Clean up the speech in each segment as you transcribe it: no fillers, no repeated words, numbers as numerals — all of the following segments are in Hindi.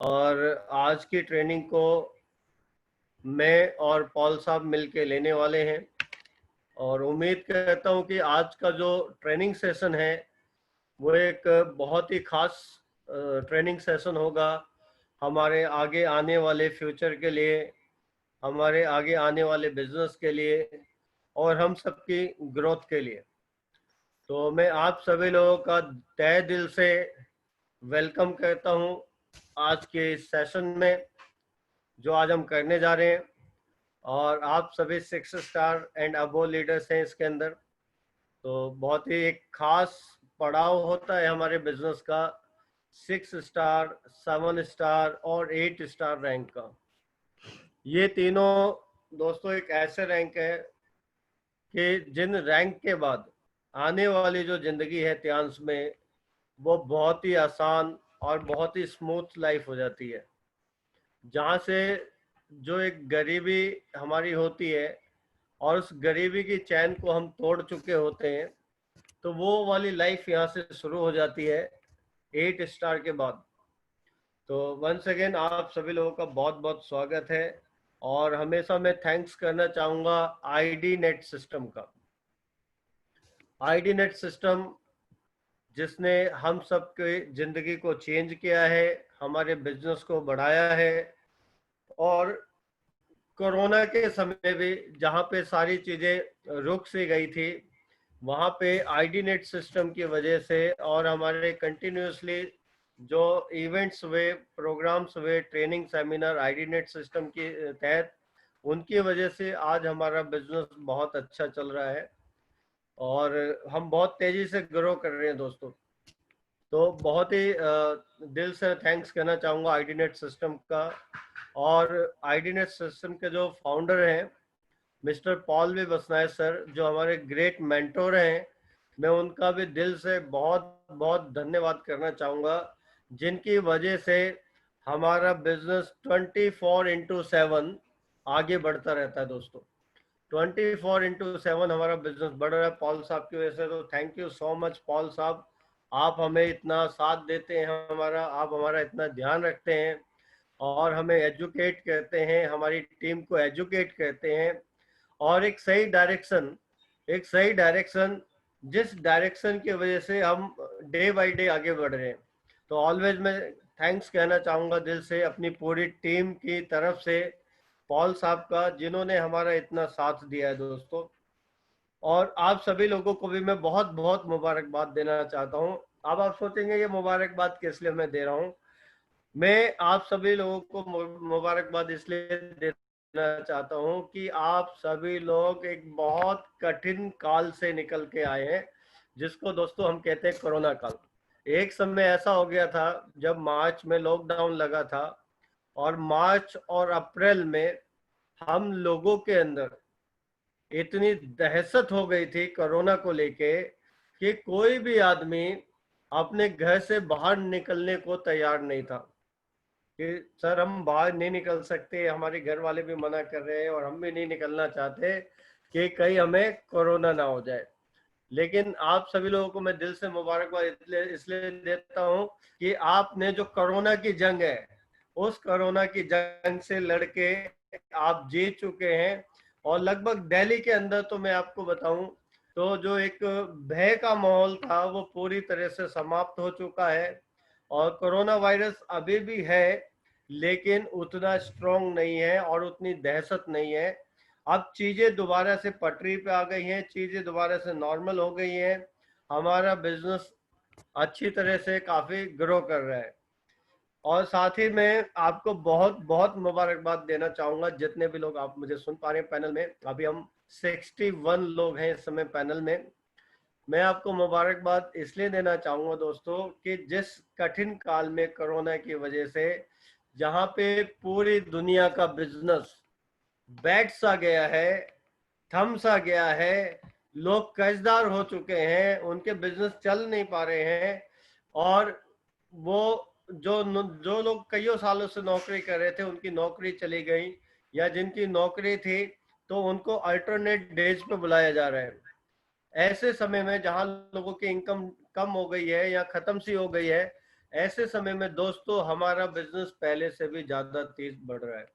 और आज की ट्रेनिंग को मैं और पॉल साहब मिलके लेने वाले हैं और उम्मीद करता हूं कि आज का जो ट्रेनिंग सेशन है वो एक बहुत ही खास ट्रेनिंग सेशन होगा हमारे आगे आने वाले फ्यूचर के लिए, हमारे आगे आने वाले बिजनेस के लिए और हम सबकी ग्रोथ के लिए। तो मैं आप सभी लोगों का तहे दिल से वेलकम करता हूं आज के इस सेशन में जो आज हम करने जा रहे हैं। और आप सभी 6 स्टार एंड अबो लीडर्स हैं इसके अंदर। तो बहुत ही एक खास पड़ाव होता है हमारे बिजनेस का 6 स्टार, 7 स्टार और 8 स्टार रैंक का। ये तीनों दोस्तों एक ऐसे रैंक है कि जिन रैंक के बाद आने वाली जो जिंदगी है त्यांश में वो बहुत ही आसान और बहुत ही स्मूथ लाइफ हो जाती है, जहाँ से जो एक गरीबी हमारी होती है और उस गरीबी की चैन को हम तोड़ चुके होते हैं, तो वो वाली लाइफ यहाँ से शुरू हो जाती है 8 स्टार के बाद। तो वंस अगेन आप सभी लोगों का बहुत बहुत स्वागत है और हमेशा मैं थैंक्स करना चाहूँगा आईडी नेट सिस्टम का। आईडी नेट सिस्टम जिसने हम सबके ज़िंदगी को चेंज किया है, हमारे बिजनेस को बढ़ाया है और कोरोना के समय भी जहाँ पे सारी चीज़ें रुक सी गई थी वहाँ पे आईडी नेट सिस्टम की वजह से और हमारे कंटिन्यूसली जो इवेंट्स हुए, प्रोग्राम्स हुए, training seminar ID net system के तहत, उनकी वजह से आज हमारा बिजनेस बहुत अच्छा चल रहा है और हम बहुत तेज़ी से ग्रो कर रहे हैं दोस्तों। तो बहुत ही दिल से थैंक्स कहना चाहूँगा आईडी नेट सिस्टम का। और आईडी नेट सिस्टम के जो फाउंडर हैं मिस्टर पॉल वी बसनायक सर, जो हमारे ग्रेट मेंटोर हैं, मैं उनका भी दिल से बहुत बहुत धन्यवाद करना चाहूँगा, जिनकी वजह से हमारा बिजनेस 24/7 आगे बढ़ता रहता है दोस्तों। 24/7 हमारा बिजनेस बढ़ रहा है पॉल साहब की वजह से। तो thank you so much Paul साहब, आप हमें इतना साथ देते हैं, आप हमारा इतना ध्यान रखते हैं और हमें एजुकेट करते हैं, हमारी टीम को एजुकेट करते हैं और एक सही डायरेक्शन जिस डायरेक्शन की वजह से हम डे बाय डे आगे बढ़ रहे हैं। तो ऑलवेज मैं थैंक्स कहना चाहूँगा दिल से अपनी पूरी टीम की तरफ से पॉल साहब का, जिन्होंने हमारा इतना साथ दिया है दोस्तों। और आप सभी लोगों को भी मैं बहुत बहुत मुबारकबाद देना चाहता हूँ। अब आप सोचेंगे ये मुबारकबाद किस लिए मैं दे रहा हूँ। मैं आप सभी लोगों को मुबारकबाद इसलिए देना चाहता हूं कि आप सभी लोग एक बहुत कठिन काल से निकल के आए हैं, जिसको दोस्तों हम कहते हैं कोरोना काल। एक समय ऐसा हो गया था जब मार्च में लॉकडाउन लगा था और मार्च और अप्रैल में हम लोगों के अंदर इतनी दहशत हो गई थी कोरोना को लेके कि कोई भी आदमी अपने घर से बाहर निकलने को तैयार नहीं था कि सर हम बाहर नहीं निकल सकते, हमारे घर वाले भी मना कर रहे हैं और हम भी नहीं निकलना चाहते कि कहीं हमें कोरोना ना हो जाए। लेकिन आप सभी लोगों को मैं दिल से मुबारकबाद इसलिए देता हूं कि आपने जो कोरोना की जंग है, उस कोरोना की जंग से लड़के आप जीत चुके हैं। और लगभग दिल्ली के अंदर तो मैं आपको बताऊं तो जो एक भय का माहौल था वो पूरी तरह से समाप्त हो चुका है। और कोरोना वायरस अभी भी है लेकिन उतना स्ट्रॉन्ग नहीं है और उतनी दहशत नहीं है। अब चीज़ें दोबारा से पटरी पे आ गई हैं, चीज़ें दोबारा से नॉर्मल हो गई हैं, हमारा बिजनेस अच्छी तरह से काफ़ी ग्रो कर रहा है। और साथ ही मैं आपको बहुत बहुत मुबारकबाद देना चाहूँगा जितने भी लोग आप मुझे सुन पा रहे हैं पैनल में। अभी हम 61 लोग हैं इस समय पैनल में। मैं आपको मुबारकबाद इसलिए देना चाहूँगा दोस्तों कि जिस कठिन काल में कोरोना की वजह से जहाँ पे पूरी दुनिया का बिजनेस बैठ सा गया है, थम सा गया है, लोग कर्जदार हो चुके हैं, उनके बिजनेस चल नहीं पा रहे हैं और वो जो जो लोग कईयों सालों से नौकरी कर रहे थे उनकी नौकरी चली गई, या जिनकी नौकरी थी तो उनको अल्टरनेट डेज पे बुलाया जा रहा है। ऐसे समय में जहां लोगों की इनकम कम हो गई है या खत्म सी हो गई है, ऐसे समय में दोस्तों हमारा बिजनेस पहले से भी ज्यादा तेज बढ़ रहा है।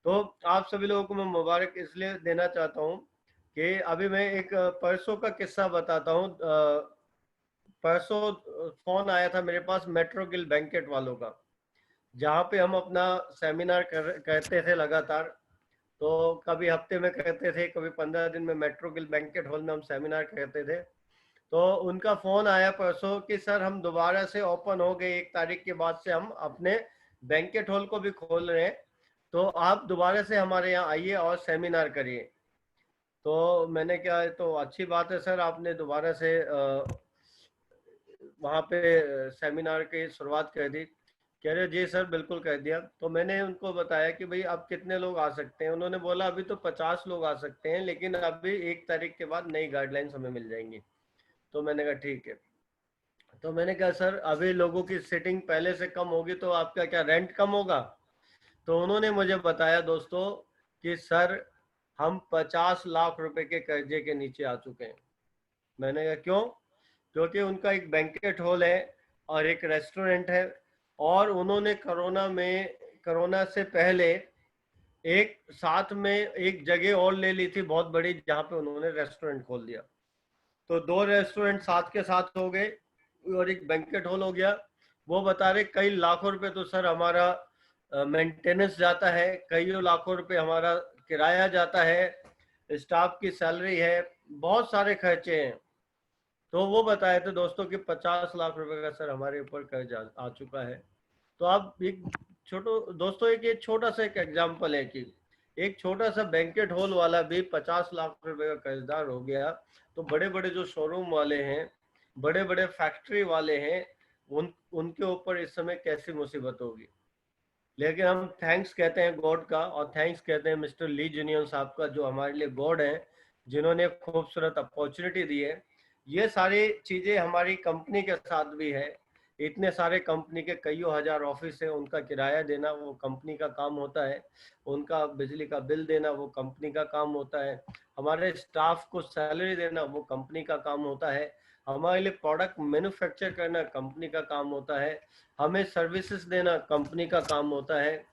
तो आप सभी लोगों को मैं मुबारक इसलिए देना चाहता हूँ कि अभी मैं एक परसों का किस्सा बताता हूँ। परसों फोन आया था मेरे पास मेट्रो गिल बैंकेट वालों का, जहाँ पे हम अपना सेमिनार करते थे लगातार। तो कभी हफ्ते में करते थे, कभी 15 दिन में मेट्रो गिल बैंकेट हॉल में हम सेमिनार करते थे। तो उनका फोन आया परसों कि सर हम दोबारा से ओपन हो गए, 1 तारीख के बाद से हम अपने बैंकेट हॉल को भी खोल रहे हैं, तो आप दोबारा से हमारे यहाँ आइए और सेमिनार करिए। तो मैंने क्या, तो अच्छी बात है सर, आपने दोबारा से वहाँ पे सेमिनार की शुरुआत कर दी। कह रहे जी सर बिल्कुल कर दिया। तो मैंने उनको बताया कि भाई अब कितने लोग आ सकते हैं। उन्होंने बोला अभी तो 50 लोग आ सकते हैं, लेकिन अभी 1 तारीख के बाद नई गाइडलाइंस हमें मिल जाएंगी। तो मैंने कहा ठीक है। तो मैंने कहा सर अभी लोगों की सीटिंग पहले से कम होगी तो आपका क्या रेंट कम होगा? तो उन्होंने मुझे बताया दोस्तों कि सर हम 50 लाख रुपए के कर्जे के नीचे आ चुके हैं। मैंने कहा क्यों? क्योंकि उनका एक बैंकेट हॉल है और एक रेस्टोरेंट है, और उन्होंने कोरोना से पहले एक साथ में एक जगह और ले ली थी बहुत बड़ी, जहां पे उन्होंने रेस्टोरेंट खोल दिया। तो 2 रेस्टोरेंट साथ के साथ हो गए और एक बैंकेट हॉल हो गया। वो बता रहे कई लाखों रुपए तो सर हमारा मेंटेनेंस जाता है, कई लाखों रुपए हमारा किराया जाता है, स्टाफ की सैलरी है, बहुत सारे खर्चे हैं। तो वो बताए थे दोस्तों कि 50 लाख रुपए का सर हमारे ऊपर कर्ज आ चुका है। तो आप एक छोटो दोस्तों, एक ये छोटा सा एक एग्जाम्पल है कि एक छोटा सा बैंकेट हॉल वाला भी 50 लाख रुपए का कर्जदार हो गया, तो बड़े बड़े जो शोरूम वाले हैं, बड़े बड़े फैक्ट्री वाले हैं, उनके ऊपर इस समय कैसी मुसीबत होगी। लेकिन हम थैंक्स कहते हैं गॉड का, और थैंक्स कहते हैं मिस्टर ली जूनियर साहब का, जो हमारे लिए गॉड है, जिन्होंने खूबसूरत अपॉर्चुनिटी दी है। ये सारी चीजें हमारी कंपनी के साथ भी है। इतने सारे कंपनी के कई हजार ऑफिस है, उनका किराया देना वो कंपनी का काम होता है, उनका बिजली का बिल देना वो कंपनी का काम होता है, हमारे स्टाफ को सैलरी देना वो कंपनी का काम होता है, हमारे लिए प्रोडक्ट मैन्युफैक्चर करना कंपनी का काम होता है, हमें सर्विसेज देना कंपनी का काम होता है,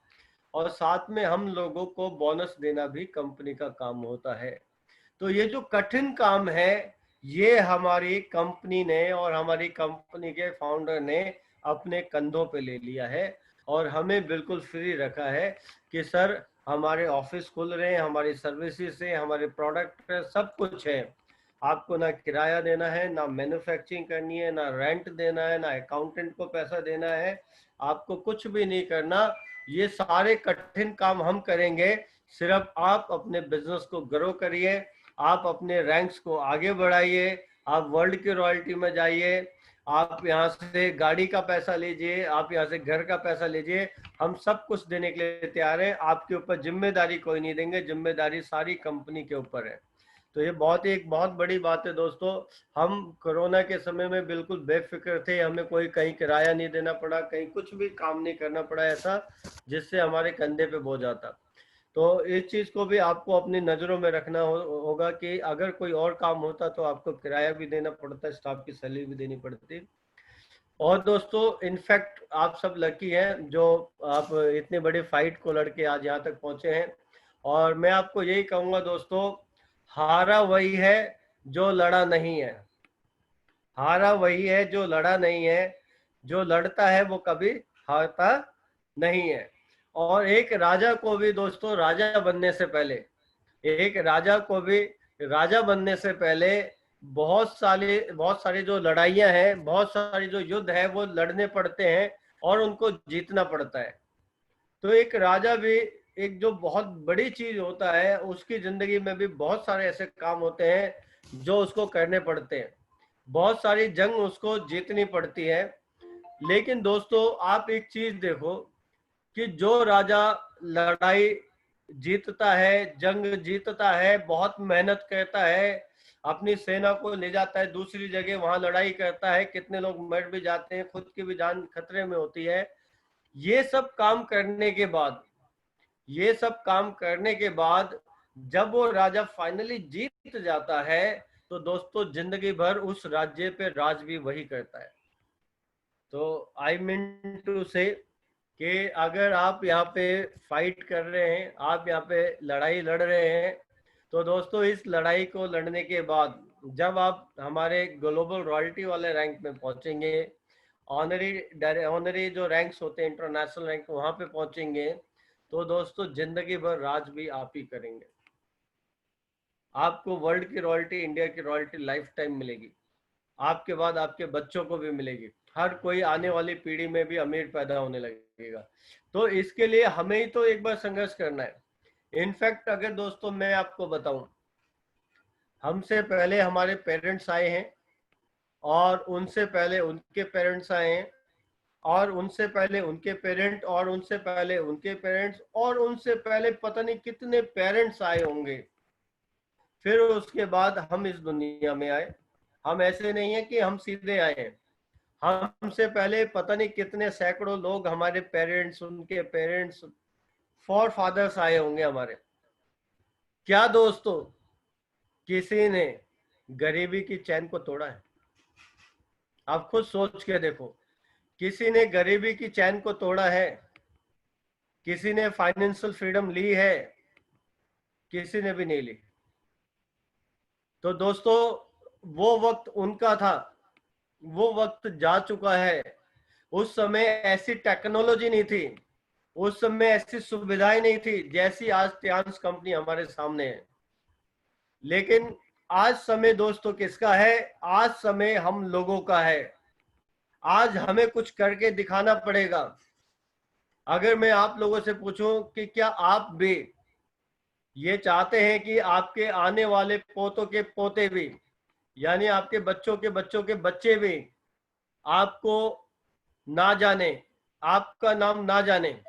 और साथ में हम लोगों को बोनस देना भी कंपनी का काम होता है। तो ये जो कठिन काम है, ये हमारी कंपनी ने और हमारी कंपनी के फाउंडर ने अपने कंधों पे ले लिया है, और हमें बिल्कुल फ्री रखा है कि सर हमारे ऑफिस खुल रहे हैं, हमारी सर्विसेज है, हमारे प्रोडक्ट है, सब कुछ है। आपको ना किराया देना है, ना मैन्युफैक्चरिंग करनी है, ना रेंट देना है, ना अकाउंटेंट को पैसा देना है, आपको कुछ भी नहीं करना। ये सारे कठिन काम हम करेंगे। सिर्फ आप अपने बिजनेस को ग्रो करिए, आप अपने रैंक्स को आगे बढ़ाइए, आप वर्ल्ड की रॉयल्टी में जाइए, आप यहाँ से गाड़ी का पैसा लीजिए, आप यहाँ से घर का पैसा लीजिए, हम सब कुछ देने के लिए तैयार हैं। आपके ऊपर जिम्मेदारी कोई नहीं देंगे, जिम्मेदारी सारी कंपनी के ऊपर है। तो ये एक बहुत बड़ी बात है दोस्तों। हम कोरोना के समय में बिल्कुल बेफिक्र थे, हमें कोई कहीं किराया नहीं देना पड़ा, कहीं कुछ भी काम नहीं करना पड़ा ऐसा जिससे हमारे कंधे पे बोझ आता। तो इस चीज को भी आपको अपनी नजरों में रखना होगा कि अगर कोई और काम होता तो आपको किराया भी देना पड़ता, स्टाफ की सैलरी भी देनी पड़ती। और दोस्तों इनफैक्ट आप सब लकी हैं जो आप इतनी बड़ी फाइट को लड़के आज यहाँ तक पहुंचे हैं। और मैं आपको यही कहूंगा दोस्तों, हारा वही है जो लड़ा नहीं है, हारा वही है जो लड़ा नहीं है, जो लड़ता है वो कभी हारता नहीं है। और एक राजा को भी दोस्तों राजा बनने से पहले, एक राजा को भी राजा बनने से पहले बहुत सारी जो लड़ाइयां हैं, बहुत सारी जो युद्ध है वो लड़ने पड़ते हैं और उनको जीतना पड़ता है। तो एक राजा भी एक जो बहुत बड़ी चीज होता है, उसकी जिंदगी में भी बहुत सारे ऐसे काम होते हैं जो उसको करने पड़ते हैं, बहुत सारी जंग उसको जीतनी पड़ती है। लेकिन दोस्तों आप एक चीज देखो कि जो राजा लड़ाई जीतता है, जंग जीतता है, बहुत मेहनत करता है, अपनी सेना को ले जाता है दूसरी जगह, वहां लड़ाई करता है, कितने लोग मर भी जाते हैं, खुद की भी जान खतरे में होती है। ये सब काम करने के बाद, ये सब काम करने के बाद जब वो राजा फाइनली जीत जाता है, तो दोस्तों जिंदगी भर उस राज्य पे राज भी वही करता है। तो आई मीन टू से कि अगर आप यहाँ पे फाइट कर रहे हैं, आप यहाँ पे लड़ाई लड़ रहे हैं, तो दोस्तों इस लड़ाई को लड़ने के बाद जब आप हमारे ग्लोबल रॉयल्टी वाले रैंक में पहुंचेंगे, ऑनरी जो रैंक्स होते हैं, इंटरनेशनल रैंक, वहां पे पहुंचेंगे, तो दोस्तों जिंदगी भर राज भी आप ही करेंगे। आपको वर्ल्ड की रॉयल्टी, इंडिया की रॉयल्टी लाइफ टाइम मिलेगी, आपके बाद आपके बच्चों को भी मिलेगी, हर कोई आने वाली पीढ़ी में भी अमीर पैदा होने लगेगा। तो इसके लिए हमें ही तो एक बार संघर्ष करना है। इनफैक्ट अगर दोस्तों मैं आपको बताऊं, हमसे पहले हमारे पेरेंट्स आए हैं, और उनसे पहले उनके पेरेंट्स आए हैं, और उनसे पहले उनके पेरेंट, और उनसे पहले उनके पेरेंट्स, और उनसे पहले पता नहीं कितने पेरेंट्स आए होंगे। फिर उसके बाद हम इस दुनिया में आए। हम ऐसे नहीं है कि हम सीधे आए हैं, हमसे पहले पता नहीं कितने सैकड़ों लोग, हमारे पेरेंट्स, उनके पेरेंट्स, फॉर फादर्स आए होंगे हमारे। क्या दोस्तों किसी ने गरीबी की चैन को तोड़ा है? आप खुद सोच के देखो, किसी ने गरीबी की चैन को तोड़ा है? किसी ने फाइनेंशियल फ्रीडम ली है? किसी ने भी नहीं ली। तो दोस्तों वो वक्त उनका था, वो वक्त जा चुका है। उस समय ऐसी टेक्नोलॉजी नहीं थी, उस समय ऐसी सुविधाएं नहीं थी जैसी आज टियान्स कंपनी हमारे सामने है। लेकिन आज समय दोस्तों किसका है? आज समय हम लोगों का है। आज हमें कुछ करके दिखाना पड़ेगा। अगर मैं आप लोगों से पूछूं कि क्या आप भी ये चाहते हैं कि आपके आने वाले पोतों के पोते भी, यानी आपके बच्चों के बच्चे भी आपको ना जाने, आपका नाम ना जाने,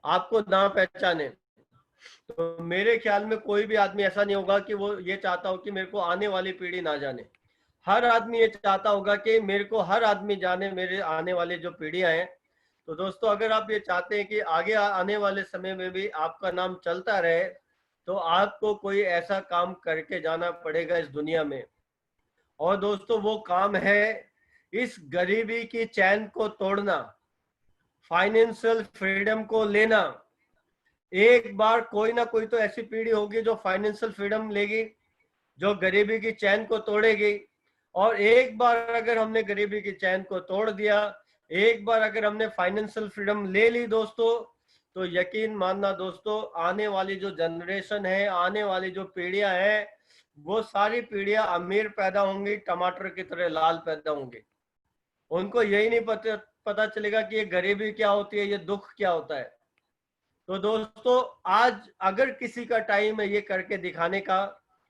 आपको ना पहचाने? तो मेरे ख्याल में कोई भी आदमी ऐसा नहीं होगा कि वो ये चाहता हो कि मेरे को आने वाली पीढ़ी ना जाने। हर आदमी ये चाहता होगा कि मेरे को हर आदमी जाने, मेरे आने वाले जो पीढ़ियां हैं। तो दोस्तों अगर आप ये चाहते हैं कि आगे आने वाले समय में भी आपका नाम चलता रहे, तो आपको कोई ऐसा काम करके जाना पड़ेगा इस दुनिया में। और दोस्तों वो काम है इस गरीबी की चैन को तोड़ना, फाइनेंशियल फ्रीडम को लेना। एक बार कोई ना कोई तो ऐसी पीढ़ी होगी जो फाइनेंशियल फ्रीडम लेगी, जो गरीबी की चैन को तोड़ेगी। और एक बार अगर हमने गरीबी की चैन को तोड़ दिया, एक बार अगर हमने फाइनेंशियल फ्रीडम ले ली दोस्तों, तो यकीन मानना दोस्तों, आने वाली जो जनरेशन है, आने वाली जो पीढ़ियां हैं, वो सारी पीढ़ियां अमीर पैदा होंगी, टमाटर की तरह लाल पैदा होंगी। उनको यही नहीं पता चलेगा कि ये गरीबी क्या होती है, ये दुख क्या होता है। तो दोस्तों आज अगर किसी का टाइम है ये करके दिखाने का,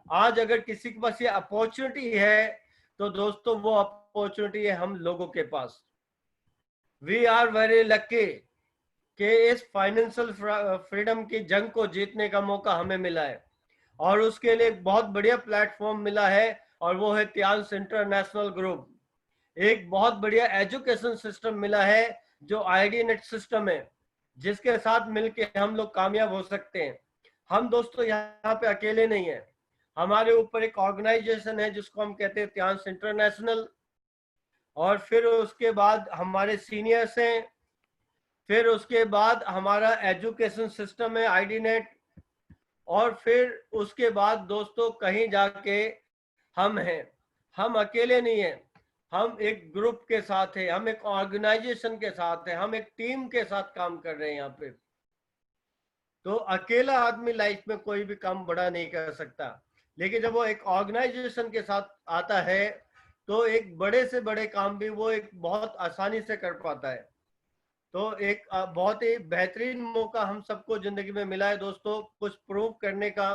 आज अगर किसी के पास ये अपॉर्चुनिटी है, तो दोस्तों वो अपॉर्चुनिटी है हम लोगों के पास। वी आर वेरी लकी कि इस फाइनेंशियल फ्रीडम की जंग को जीतने का मौका हमें मिला है, और उसके लिए एक बहुत बढ़िया प्लेटफॉर्म मिला है, और वो है टियान्स इंटरनेशनल ग्रुप। एक बहुत बढ़िया एजुकेशन सिस्टम मिला है जो आईडी नेट सिस्टम है, जिसके साथ मिलके हम लोग कामयाब हो सकते हैं। हम दोस्तों यहाँ पे अकेले नहीं है, हमारे ऊपर एक ऑर्गेनाइजेशन है जिसको हम कहते हैं टियान्स इंटरनेशनल, और फिर उसके बाद हमारे सीनियर्स हैं, फिर उसके बाद हमारा एजुकेशन सिस्टम है आईडी नेट, और फिर उसके बाद दोस्तों कहीं जाके हम हैं। हम अकेले नहीं हैं, हम एक ग्रुप के साथ है, हम एक ऑर्गेनाइजेशन के साथ है, हम एक टीम के साथ काम कर रहे हैं यहाँ पे। तो अकेला आदमी लाइफ में कोई भी काम बड़ा नहीं कर सकता, लेकिन जब वो एक ऑर्गेनाइजेशन के साथ आता है, तो एक बड़े से बड़े काम भी वो एक बहुत आसानी से कर पाता है। तो एक बहुत ही बेहतरीन मौका हम सबको जिंदगी में मिला है दोस्तों, कुछ प्रूव करने का,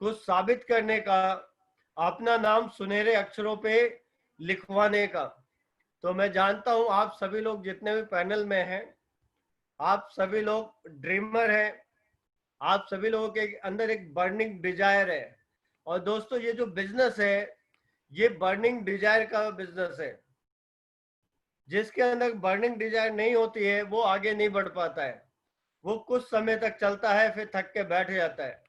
कुछ साबित करने का, अपना नाम सुनहरे अक्षरों पे लिखवाने का। तो मैं जानता हूं आप सभी लोग जितने भी पैनल में हैं, आप सभी लोग ड्रीमर हैं, आप सभी लोगों के अंदर एक बर्निंग डिजायर है। और दोस्तों ये जो बिजनेस है, ये बर्निंग डिजायर का बिजनेस है। जिसके अंदर बर्निंग डिजायर नहीं होती है वो आगे नहीं बढ़ पाता है, वो कुछ समय तक चलता है फिर थक के बैठ जाता है।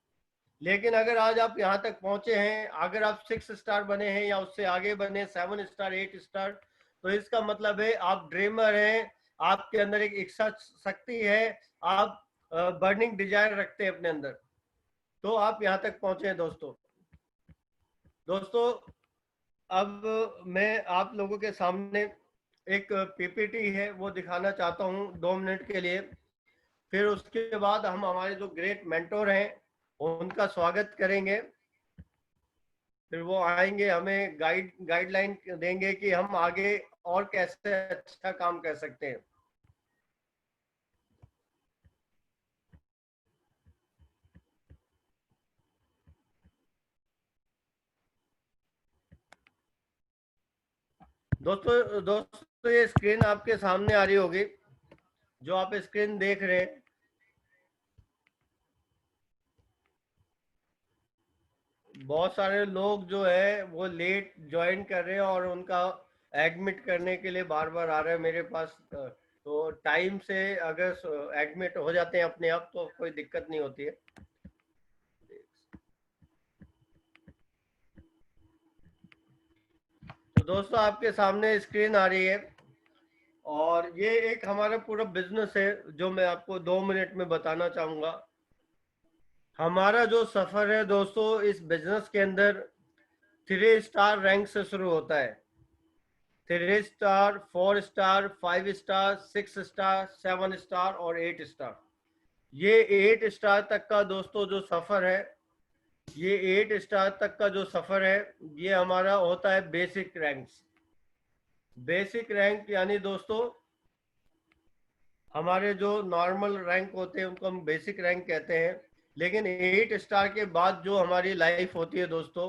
लेकिन अगर आज आप यहाँ तक पहुंचे हैं, अगर आप 6 स्टार बने हैं या उससे आगे बने, 7 स्टार 8 स्टार, तो इसका मतलब है आप ड्रीमर हैं, आपके अंदर एक इच्छा शक्ति है, आप बर्निंग डिजायर रखते हैं अपने अंदर, तो आप यहाँ तक पहुंचे हैं दोस्तों। अब मैं आप लोगों के सामने एक पीपीटी है वो दिखाना चाहता हूँ 2 मिनट के लिए। फिर उसके बाद हम हमारे जो ग्रेट मेंटोर हैं उनका स्वागत करेंगे। फिर वो आएंगे, हमें गाइडलाइन देंगे कि हम आगे और कैसे अच्छा काम कर सकते हैं। दोस्तों ये स्क्रीन आपके सामने आ रही होगी, जो आप स्क्रीन देख रहे हैं। बहुत सारे लोग जो है वो लेट ज्वाइन कर रहे हैं और उनका एडमिट करने के लिए बार बार आ रहे हैं मेरे पास। तो टाइम से अगर एडमिट हो जाते हैं अपने आप तो कोई दिक्कत नहीं होती है। तो दोस्तों आपके सामने स्क्रीन आ रही है और ये एक हमारा पूरा बिजनेस है जो मैं आपको 2 मिनट में बताना चाहूंगा। हमारा जो सफर है दोस्तों इस बिजनेस के अंदर 3 स्टार रैंक से शुरू होता है। 3 star, 4 star, 5 star, 6 star, 7 star और 8 स्टार। ये 8 स्टार तक का दोस्तों जो सफर है, ये 8 स्टार तक का जो सफर है ये हमारा होता है बेसिक रैंक्स। बेसिक रैंक यानी दोस्तों हमारे जो नॉर्मल रैंक होते हैं उनको हम बेसिक रैंक कहते हैं। लेकिन 8 स्टार के बाद जो हमारी लाइफ होती है दोस्तों,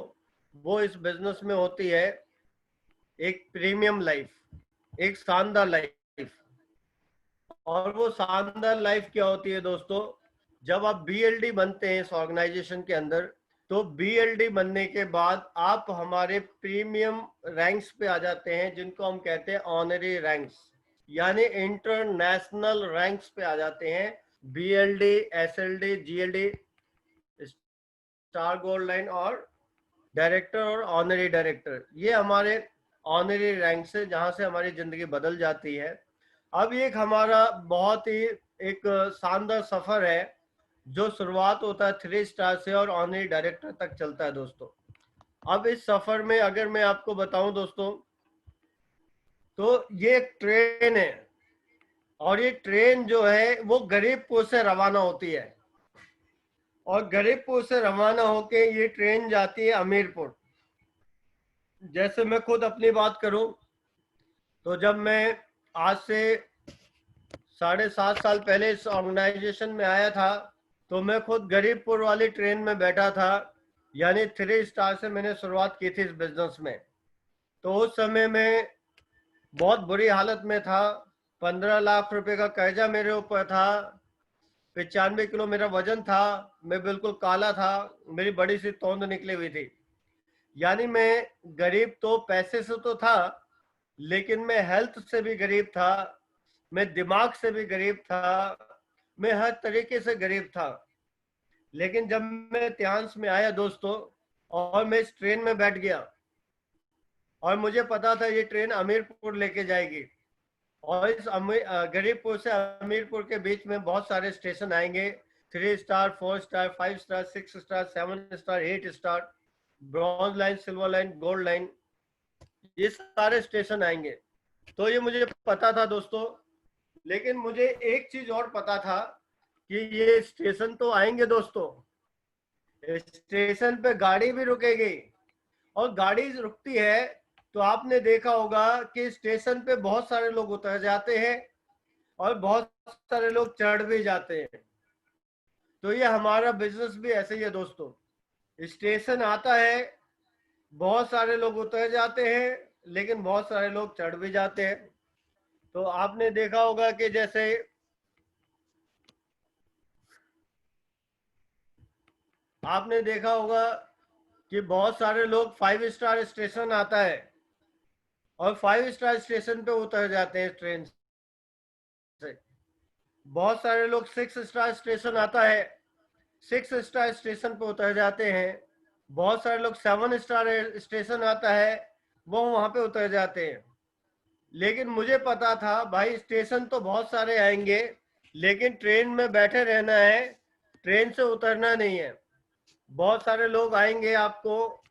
वो इस बिजनेस में होती है एक प्रीमियम लाइफ, एक शानदार लाइफ। और वो शानदार लाइफ क्या होती है दोस्तों, जब आप बीएलडी बनते हैं इस ऑर्गेनाइजेशन के अंदर, तो बीएलडी बनने के बाद आप हमारे प्रीमियम रैंक्स पे आ जाते हैं जिनको हम कहते हैं ऑनरी रैंक्स, यानी इंटरनेशनल रैंक्स पे आ जाते हैं। BLD, SLD, GLD, star gold line और डायरेक्टर और ऑनरी डायरेक्टर, ये हमारे ऑनरी रैंक से जहां से हमारी जिंदगी बदल जाती है। अब एक हमारा बहुत ही एक शानदार सफर है जो शुरुआत होता है 3 स्टार से और ऑनरी डायरेक्टर तक चलता है दोस्तों। अब इस सफर में अगर मैं आपको बताऊं दोस्तों, तो ये एक ट्रेन है और ये ट्रेन जो है वो गरीबपुर से रवाना होती है और गरीबपुर से रवाना होके ये ट्रेन जाती है अमीरपुर। जैसे मैं खुद अपनी बात करूं तो जब मैं आज से 7.5 साल पहले इस ऑर्गेनाइजेशन में आया था तो मैं खुद गरीबपुर वाली ट्रेन में बैठा था, यानी 3 स्टार से मैंने शुरुआत की थी इस बिजनेस में। तो उस समय में बहुत बुरी हालत में था, 15 लाख रुपए का कर्जा मेरे ऊपर था, 95 किलो मेरा वजन था, मैं बिल्कुल काला था, मेरी बड़ी सी तोंद निकली हुई थी। यानी मैं गरीब तो पैसे से तो था, लेकिन मैं हेल्थ से भी गरीब था, मैं दिमाग से भी गरीब था, मैं हर तरीके से गरीब था। लेकिन जब मैं इतिहास में आया दोस्तों और मैं इस ट्रेन में बैठ गया और मुझे पता था ये ट्रेन अमीरपुर लेके जाएगी और इस गरीबपुर से अमीरपुर के बीच में बहुत सारे स्टेशन आएंगे, 3 star, 4 star, 5 star, 6 star, 7 star, 8 star, bronze line, silver line, gold line, ये सारे स्टेशन आएंगे। तो ये मुझे पता था दोस्तों, लेकिन मुझे एक चीज और पता था कि ये स्टेशन तो आएंगे दोस्तों, स्टेशन पे गाड़ी भी रुकेगी और गाड़ी रुकती है तो आपने देखा होगा कि स्टेशन पे बहुत सारे लोग उतर जाते हैं और बहुत सारे लोग चढ़ भी जाते हैं। तो ये हमारा बिजनेस भी ऐसे ही है दोस्तों, स्टेशन आता है, बहुत सारे लोग उतर जाते हैं लेकिन बहुत सारे लोग चढ़ भी जाते हैं। तो आपने देखा होगा कि जैसे आपने देखा होगा कि बहुत सारे लोग 5 स्टार स्टेशन आता है और 5 स्टार स्टेशन पे उतर जाते हैं ट्रेन से। बहुत सारे लोग 6 स्टार स्टेशन आता है, 6 स्टार स्टेशन पे उतर जाते हैं। बहुत सारे लोग 7 स्टार स्टेशन आता है, वो वहां पे उतर जाते हैं। लेकिन मुझे पता था भाई स्टेशन तो बहुत सारे आएंगे, लेकिन ट्रेन में बैठे रहना है, ट्रेन से उतरना नहीं है। बहुत सारे लोग आएंगे, आपको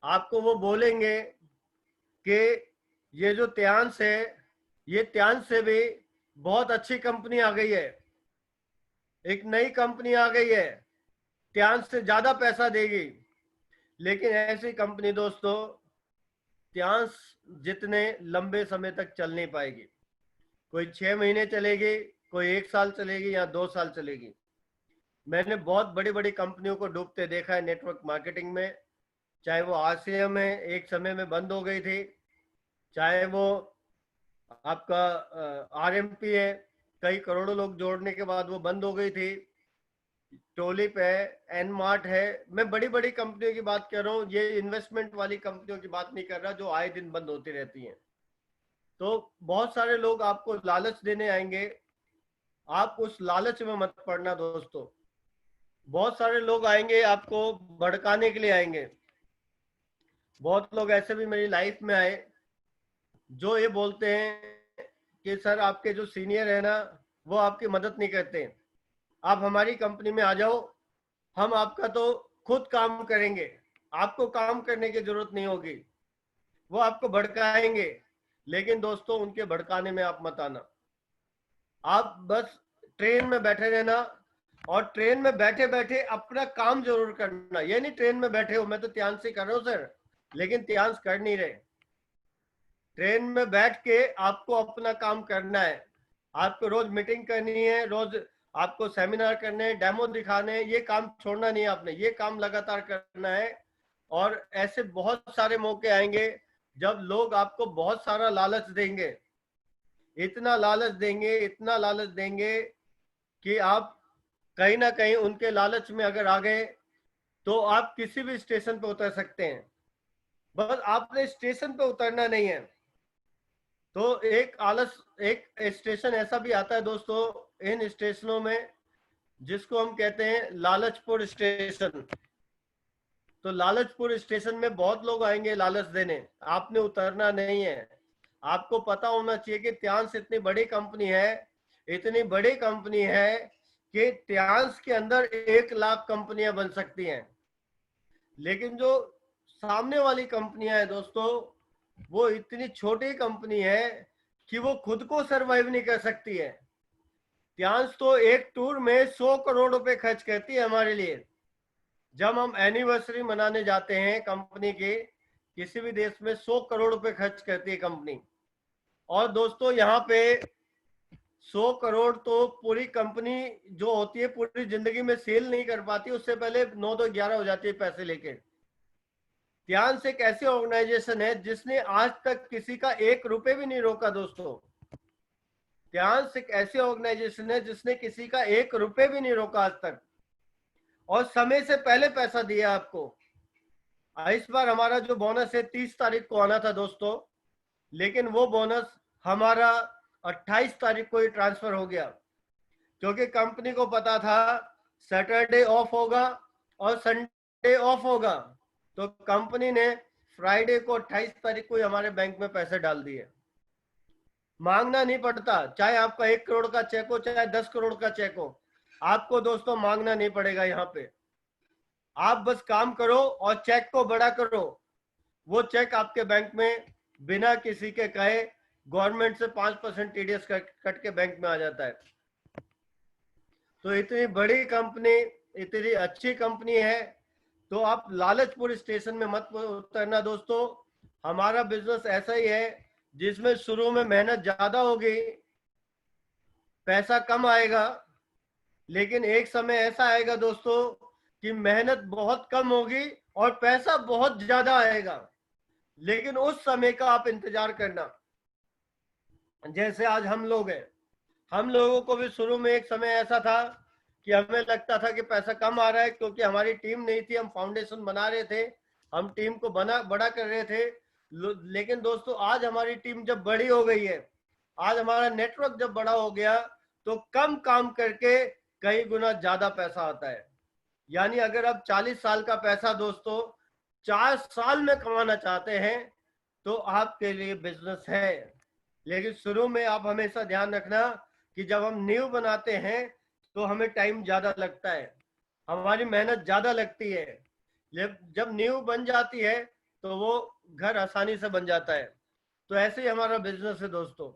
आपको वो बोलेंगे कि ये जो त्यांश है, ये त्यांश से भी बहुत अच्छी कंपनी आ गई है, एक नई कंपनी आ गई है, त्यांश से ज्यादा पैसा देगी। लेकिन ऐसी कंपनी दोस्तों त्यांश जितने लंबे समय तक चल नहीं पाएगी। कोई 6 महीने चलेगी, कोई 1 साल चलेगी या 2 साल चलेगी। मैंने बहुत बड़ी बड़ी कंपनियों को डूबते देखा है नेटवर्क मार्केटिंग में, चाहे वो आरसीएम है, एक समय में बंद हो गई थी, चाहे वो आपका आरएमपी है, कई करोड़ों लोग जोड़ने के बाद वो बंद हो गई थी, टोलिप है, एनमार्ट है। मैं बड़ी बड़ी कंपनियों की बात कर रहा हूँ, ये इन्वेस्टमेंट वाली कंपनियों की बात नहीं कर रहा जो आए दिन बंद होती रहती हैं। तो बहुत सारे लोग आपको लालच देने आएंगे, आप उस लालच में मत पड़ना दोस्तों। बहुत सारे लोग आएंगे आपको भड़काने के लिए आएंगे। बहुत लोग ऐसे भी मेरी लाइफ में आए जो ये बोलते हैं कि सर आपके जो सीनियर है ना, वो आपकी मदद नहीं करते, आप हमारी कंपनी में आ जाओ, हम आपका तो खुद काम करेंगे, आपको काम करने की जरूरत नहीं होगी। वो आपको भड़काएंगे, लेकिन दोस्तों उनके भड़काने में आप मत आना। आप बस ट्रेन में बैठे रहना, और ट्रेन में बैठे बैठे अपना काम जरूर करना। ये नहीं ट्रेन में बैठे हो मैं तो त्यांश से कर रहा हूँ सर, लेकिन त्यांश कर नहीं रहे। ट्रेन में बैठ के आपको अपना काम करना है, आपको रोज मीटिंग करनी है, रोज आपको सेमिनार करने हैं, डेमो दिखाने हैं। ये काम छोड़ना नहीं है आपने, ये काम लगातार करना है। और ऐसे बहुत सारे मौके आएंगे जब लोग आपको बहुत सारा लालच देंगे, इतना लालच देंगे, इतना लालच देंगे कि आप कहीं ना कहीं उनके लालच में अगर आ गए तो आप किसी भी स्टेशन पे उतर सकते हैं। बस आपने स्टेशन पे उतरना नहीं है। तो एक स्टेशन ऐसा भी आता है दोस्तों इन स्टेशनों में, जिसको हम कहते हैं लालचपुर स्टेशन। तो लालचपुर स्टेशन में बहुत लोग आएंगे लालच देने, आपने उतरना नहीं है। आपको पता होना चाहिए कि त्यांश इतनी बड़ी कंपनी है, इतनी बड़ी कंपनी है कि त्यांश के अंदर 1 लाख कंपनियां बन सकती हैं। लेकिन जो सामने वाली कंपनियां हैं दोस्तों, वो इतनी छोटी कंपनी है कि वो खुद को सरवाइव नहीं कर सकती है। त्यांश तो एक टूर में 100 करोड़ रुपए खर्च करती है हमारे लिए। जब हम एनिवर्सरी मनाने जाते हैं कंपनी के, किसी भी देश में 100 करोड़ रुपए खर्च करती है कंपनी। और दोस्तों यहाँ पे 100 करोड़ तो पूरी कंपनी जो होती है पूरी जिंदगी में सेल नहीं कर पाती, उससे पहले 9 तो 11 हो जाती है पैसे लेके। त्यांश एक ऐसी ऑर्गेनाइजेशन है जिसने आज तक किसी का 1 रुपए भी नहीं रोका दोस्तों। त्यांश एक ऐसी ऑर्गेनाइजेशन है जिसने किसी का 1 रुपए भी नहीं रोका आज तक, और समय से पहले पैसा दिया आपको। इस बार हमारा जो बोनस है 30 तारीख को आना था दोस्तों, लेकिन वो बोनस हमारा 28 तारीख को ही ट्रांसफर हो गया, क्योंकि कंपनी को पता था सैटरडे ऑफ होगा और संडे ऑफ होगा। तो कंपनी ने फ्राइडे को 28 तारीख को ही हमारे बैंक में पैसे डाल दिए। मांगना नहीं पड़ता, चाहे आपका 1 करोड़ का चेक हो, चाहे 10 करोड़ का चेक हो, आपको दोस्तों मांगना नहीं पड़ेगा। यहाँ पे आप बस काम करो और चेक को बड़ा करो। वो चेक आपके बैंक में बिना किसी के कहे गवर्नमेंट से 5% टीडीएस कट के बैंक में आ जाता है। तो इतनी बड़ी कंपनी, इतनी अच्छी कंपनी है, तो आप लालचपुर स्टेशन में मत उतरना दोस्तों। हमारा बिजनेस ऐसा ही है जिसमें शुरू में मेहनत ज्यादा होगी, पैसा कम आएगा, लेकिन एक समय ऐसा आएगा दोस्तों कि मेहनत बहुत कम होगी और पैसा बहुत ज्यादा आएगा। लेकिन उस समय का आप इंतजार करना। जैसे आज हम लोग हैं, हम लोगों को भी शुरू में एक समय ऐसा था कि हमें लगता था कि पैसा कम आ रहा है, क्योंकि हमारी टीम नहीं थी, हम फाउंडेशन बना रहे थे, हम टीम को बड़ा कर रहे थे। लेकिन दोस्तों आज हमारी टीम जब बड़ी हो गई है, आज हमारा नेटवर्क जब बड़ा हो गया, तो कम काम करके कई गुना ज्यादा पैसा आता है। यानी अगर आप 40 साल का पैसा दोस्तों 4 साल में कमाना चाहते हैं तो आपके लिए बिजनेस है। लेकिन शुरू में आप हमेशा ध्यान रखना कि जब हम नींव बनाते हैं तो हमें टाइम ज्यादा लगता है, हमारी मेहनत ज्यादा लगती है। जब नींव बन जाती है तो वो घर आसानी से बन जाता है। तो ऐसे ही हमारा बिजनेस है दोस्तों।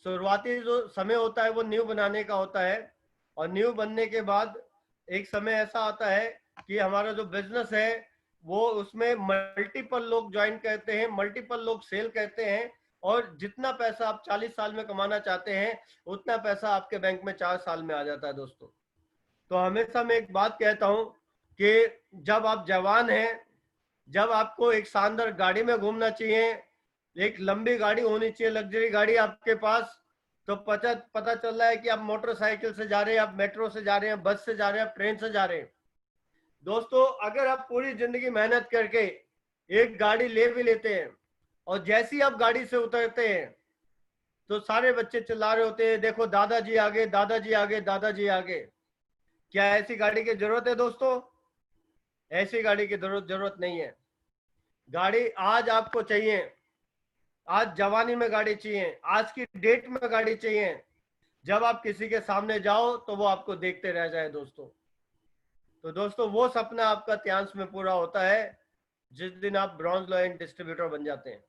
शुरुआती जो समय होता है वो नींव बनाने का होता है, और नींव बनने के बाद एक समय ऐसा आता है कि हमारा जो बिजनेस है वो उसमें मल्टीपल लोग ज्वाइन करते हैं, मल्टीपल लोग सेल करते हैं, और जितना पैसा आप 40 साल में कमाना चाहते हैं उतना पैसा आपके बैंक में 4 साल में आ जाता है दोस्तों। तो हमेशा मैं एक बात कहता हूं कि जब आप जवान हैं, जब आपको एक शानदार गाड़ी में घूमना चाहिए, एक लंबी गाड़ी होनी चाहिए, लग्जरी गाड़ी आपके पास, तो पता पता चल रहा है कि आप मोटरसाइकिल से जा रहे हैं, आप मेट्रो से जा रहे हैं, बस से जा रहे हैं, आप ट्रेन से जा रहे हैं। दोस्तों अगर आप पूरी जिंदगी मेहनत करके एक गाड़ी ले भी लेते हैं और जैसी आप गाड़ी से उतरते हैं तो सारे बच्चे चिल्ला रहे होते हैं, देखो दादाजी आगे, दादाजी आगे, दादाजी आगे। क्या ऐसी गाड़ी की जरूरत है दोस्तों? ऐसी गाड़ी की जरूरत नहीं है। गाड़ी आज आपको चाहिए, आज जवानी में गाड़ी चाहिए, आज की डेट में गाड़ी चाहिए, जब आप किसी के सामने जाओ तो वो आपको देखते रह जाए दोस्तों। तो दोस्तों वो सपना आपका त्यांश में पूरा होता है जिस दिन आप ब्रॉन्ज लॉयन डिस्ट्रीब्यूटर बन जाते हैं।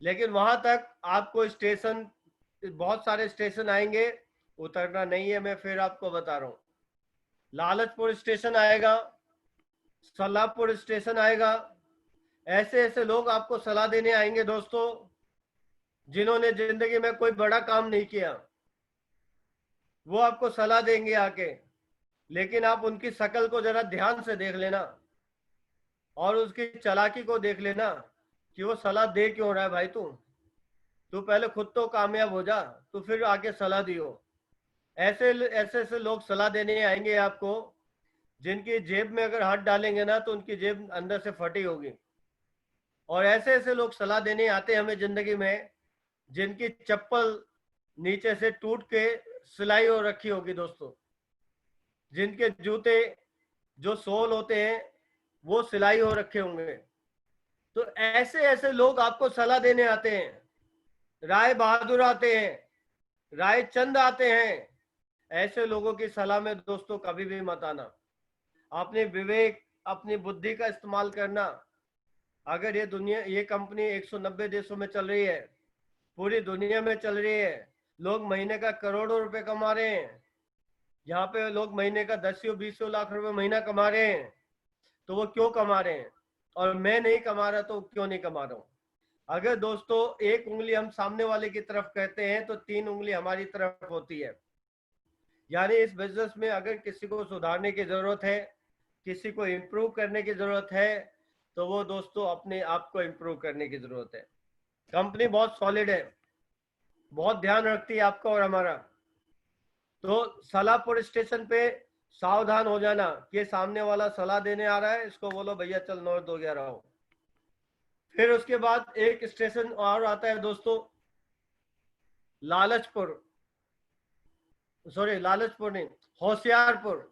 लेकिन वहां तक आपको स्टेशन, बहुत सारे स्टेशन आएंगे, उतरना नहीं है, मैं फिर आपको बता रहा हूं। लालचपुर स्टेशन आएगा, सलाहपुर स्टेशन आएगा, ऐसे ऐसे लोग आपको सलाह देने आएंगे दोस्तों जिन्होंने जिंदगी में कोई बड़ा काम नहीं किया। वो आपको सलाह देंगे आके, लेकिन आप उनकी शक्ल को जरा ध्यान से देख लेना और उसकी चालाकी को देख लेना कि वो सलाह दे क्यों रहा है। भाई तू पहले खुद तो कामयाब हो जा, तो फिर आके सलाह दियो। ऐसे ऐसे ऐसे लोग सलाह देने आएंगे आपको जिनकी जेब में अगर हाथ डालेंगे ना तो उनकी जेब अंदर से फटी होगी। और ऐसे ऐसे लोग सलाह देने आते हैं हमें जिंदगी में जिनकी चप्पल नीचे से टूट के सिलाई हो रखी होगी दोस्तों, जिनके जूते जो सोल होते हैं वो सिलाई हो रखे होंगे। तो ऐसे ऐसे लोग आपको सलाह देने आते हैं। राय बहादुर आते हैं, राय चंद आते हैं। ऐसे लोगों की सलाह में दोस्तों कभी भी मत आना। अपने विवेक, अपनी बुद्धि का इस्तेमाल करना। अगर ये कंपनी 190 देशों में चल रही है, पूरी दुनिया में चल रही है, लोग महीने का करोड़ों रुपए कमा रहे हैं, यहाँ पे लोग महीने का 10-20 लाख रुपए महीना कमा रहे हैं, तो वो क्यों कमा रहे हैं? और मैं नहीं कमा रहा तो क्यों नहीं कमा रहा हूँ? अगर दोस्तों एक उंगली हम सामने वाले की तरफ कहते हैं तो 3 उंगली हमारी तरफ होती है। यानी इस बिजनेस में अगर किसी को सुधारने की जरूरत है, किसी को इम्प्रूव करने की जरूरत है, तो वो दोस्तों अपने आप को इम्प्रूव करने की जरूरत है। कंपनी बहुत सॉलिड है, बहुत ध्यान रखती है आपका और हमारा। तो सलाहपुर स्टेशन पे सावधान हो जाना कि सामने वाला सलाह देने आ रहा है, इसको बोलो भैया चल 9-2-11 हो। फिर उसके बाद एक स्टेशन और आता है दोस्तों, लालचपुर, सॉरी लालचपुर नहीं, होशियारपुर।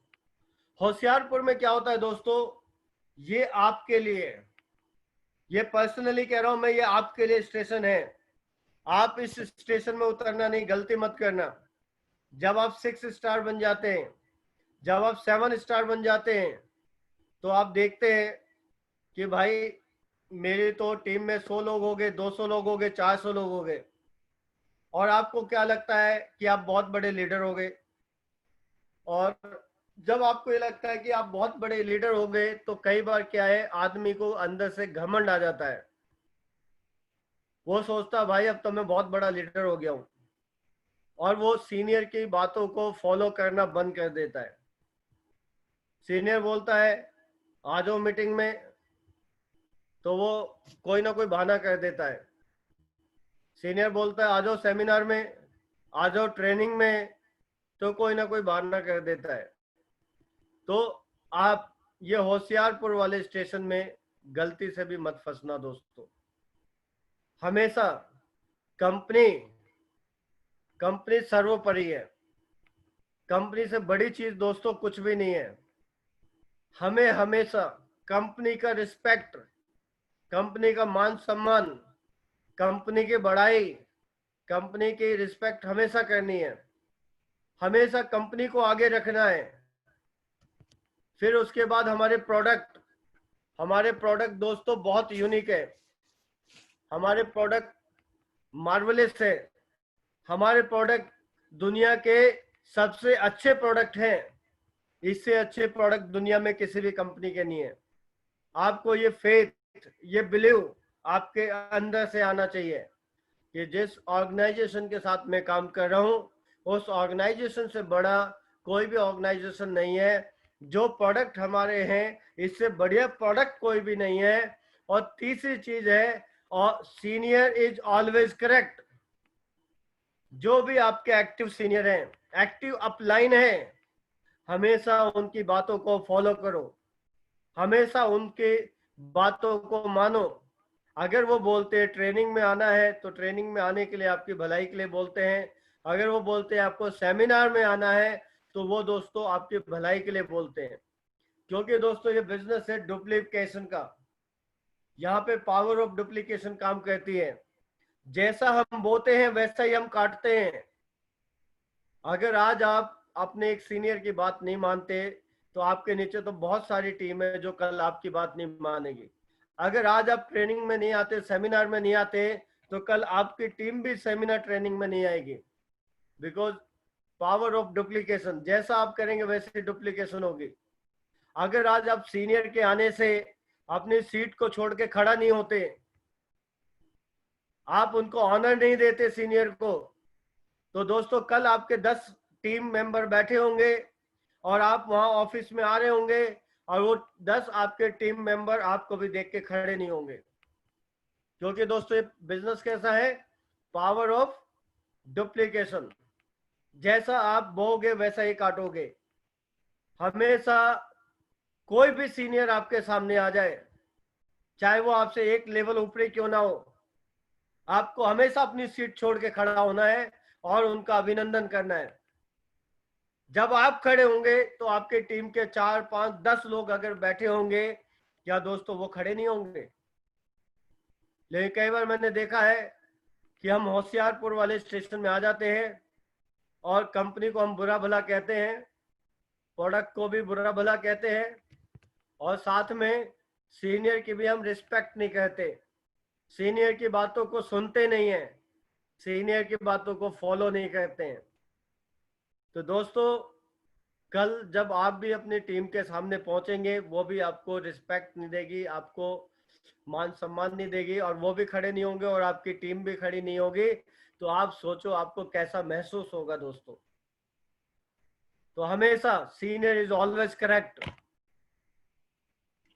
होशियारपुर में क्या होता है दोस्तों, ये आपके लिए, ये पर्सनली कह रहा हूं मैं, ये आपके लिए स्टेशन है। आप इस स्टेशन में उतरना नहीं, गलती मत करना। जब आप 6 स्टार बन जाते हैं, जब आप 7 स्टार बन जाते हैं, तो आप देखते हैं कि भाई मेरी तो टीम में 100 लोग हो गए, 200 लोग हो गए, 400 लोग हो गए, और आपको क्या लगता है कि आप बहुत बड़े लीडर हो गए। और जब आपको ये लगता है कि आप बहुत बड़े लीडर हो गए तो कई बार क्या है, आदमी को अंदर से घमंड आ जाता है। वो सोचता है भाई अब तो मैं बहुत बड़ा लीडर हो गया हूं, और वो सीनियर की बातों को फॉलो करना बंद कर देता है। सीनियर बोलता है आ जाओ मीटिंग में, तो वो कोई ना कोई बहाना कर देता है। सीनियर बोलता है आ जाओ सेमिनार में, आ जाओ ट्रेनिंग में, तो कोई ना कोई बहाना कर देता है। तो आप ये होशियारपुर वाले स्टेशन में गलती से भी मत फंसना दोस्तों। हमेशा कंपनी कंपनी सर्वोपरि है। कंपनी से बड़ी चीज दोस्तों कुछ भी नहीं है। हमें हमेशा कंपनी का रिस्पेक्ट, कंपनी का मान सम्मान, कंपनी की बड़ाई, कंपनी की रिस्पेक्ट हमेशा करनी है, हमेशा कंपनी को आगे रखना है। फिर उसके बाद हमारे प्रोडक्ट दोस्तों बहुत यूनिक है, हमारे प्रोडक्ट मार्वलेस है, हमारे प्रोडक्ट दुनिया के सबसे अच्छे प्रोडक्ट हैं। इससे अच्छे प्रोडक्ट दुनिया में किसी भी कंपनी के नहीं है। आपको ये फेथ, ये बिलीव आपके अंदर से आना चाहिए कि जिस ऑर्गेनाइजेशन के साथ मैं काम कर रहा हूँ, उस ऑर्गेनाइजेशन से बड़ा कोई भी ऑर्गेनाइजेशन नहीं है। जो प्रोडक्ट हमारे हैं, इससे बढ़िया प्रोडक्ट कोई भी नहीं है। और तीसरी चीज है, और सीनियर इज ऑलवेज करेक्ट। जो भी आपके एक्टिव सीनियर हैं, एक्टिव अपलाइन है, हमेशा उनकी बातों को फॉलो करो, हमेशा उनकी बातों को मानो। अगर वो बोलते हैं ट्रेनिंग में आना है, तो ट्रेनिंग में आने के लिए आपकी भलाई के लिए बोलते हैं। अगर वो बोलते हैं आपको सेमिनार में आना है, तो वो दोस्तों आपकी भलाई के लिए बोलते हैं। क्योंकि दोस्तों ये बिजनेस है डुप्लीकेशन का, यहाँ पे पावर ऑफ डुप्लीकेशन काम करती है। जैसा हम बोते हैं वैसा ही हम काटते हैं। अगर आज आप अपने एक सीनियर की बात नहीं मानते, तो आपके नीचे तो बहुत सारी टीम है जो कल आपकी बात नहीं मानेगी। अगर आज आप ट्रेनिंग में नहीं आते, सेमिनार में नहीं आते, तो कल आपकी टीम भी सेमिनार ट्रेनिंग में नहीं आएगी। बिकॉज पावर ऑफ डुप्लीकेशन, जैसा आप करेंगे वैसे डुप्लीकेशन होगी। अगर आज आप सीनियर के आने से अपनी सीट को छोड़ के खड़ा नहीं होते, आप उनको ऑनर नहीं देते सीनियर को, तो दोस्तों कल आपके 10 टीम मेंबर बैठे होंगे और आप वहां ऑफिस में आ रहे होंगे, और वो 10 आपके टीम मेंबर आपको भी देख के खड़े नहीं होंगे। क्योंकि दोस्तों ये बिजनेस कैसा है, पावर ऑफ डुप्लीकेशन। जैसा आप बोओगे वैसा ही काटोगे। हमेशा कोई भी सीनियर आपके सामने आ जाए, चाहे वो आपसे एक लेवल ऊपर क्यों ना हो, आपको हमेशा अपनी सीट छोड़ के खड़ा होना है और उनका अभिनंदन करना है। जब आप खड़े होंगे तो आपके टीम के 4, 5, 10 लोग अगर बैठे होंगे, क्या दोस्तों वो खड़े नहीं होंगे? लेकिन कई बार मैंने देखा है कि हम होशियारपुर वाले स्टेशन में आ जाते हैं और कंपनी को हम बुरा भला कहते हैं, प्रोडक्ट को भी बुरा भला कहते हैं, और साथ में सीनियर की भी हम रिस्पेक्ट नहीं करते, सीनियर की बातों को सुनते नहीं है, सीनियर की बातों को फॉलो नहीं करते हैं। तो दोस्तों कल जब आप भी अपनी टीम के सामने पहुंचेंगे, वो भी आपको रिस्पेक्ट नहीं देगी, आपको मान सम्मान नहीं देगी, और वो भी खड़े नहीं होंगे और आपकी टीम भी खड़ी नहीं होगी, तो आप सोचो आपको कैसा महसूस होगा दोस्तों। तो हमेशा सीनियर इज ऑलवेज करेक्ट।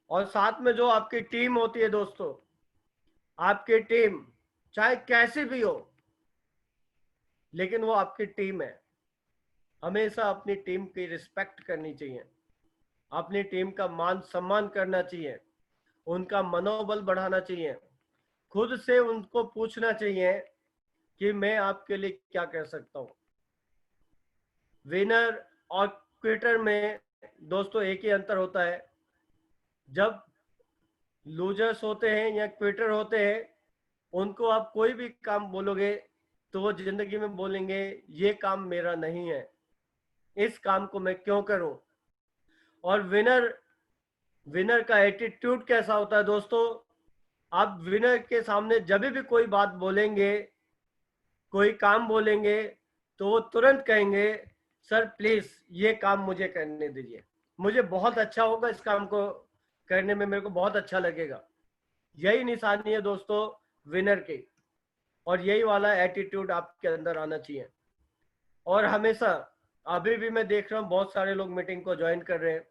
और साथ में जो आपकी टीम होती है दोस्तों, आपकी टीम चाहे कैसी भी हो, लेकिन वो आपकी टीम है। हमेशा अपनी टीम की रिस्पेक्ट करनी चाहिए, अपनी टीम का मान सम्मान करना चाहिए, उनका मनोबल बढ़ाना चाहिए, खुद से उनको पूछना चाहिए कि मैं आपके लिए क्या कर सकता हूं। विनर और क्विटर में दोस्तों एक ही अंतर होता है, जब लूजर्स होते हैं या क्विटर होते हैं, उनको आप कोई भी काम बोलोगे तो वो जिंदगी में बोलेंगे ये काम मेरा नहीं है, इस काम को मैं क्यों करूं। और विनर का एटीट्यूड कैसा होता है दोस्तों, आप विनर के सामने जब भी कोई बात बोलेंगे, कोई काम बोलेंगे, तो वो तुरंत कहेंगे सर प्लीज ये काम मुझे करने दीजिए, मुझे बहुत अच्छा होगा, इस काम को करने में मेरे को बहुत अच्छा लगेगा। यही निशानी है दोस्तों विनर की, और यही वाला एटीट्यूड आपके अंदर आना चाहिए। और हमेशा, अभी भी मैं देख रहा हूँ बहुत सारे लोग मीटिंग को ज्वाइन कर रहे हैं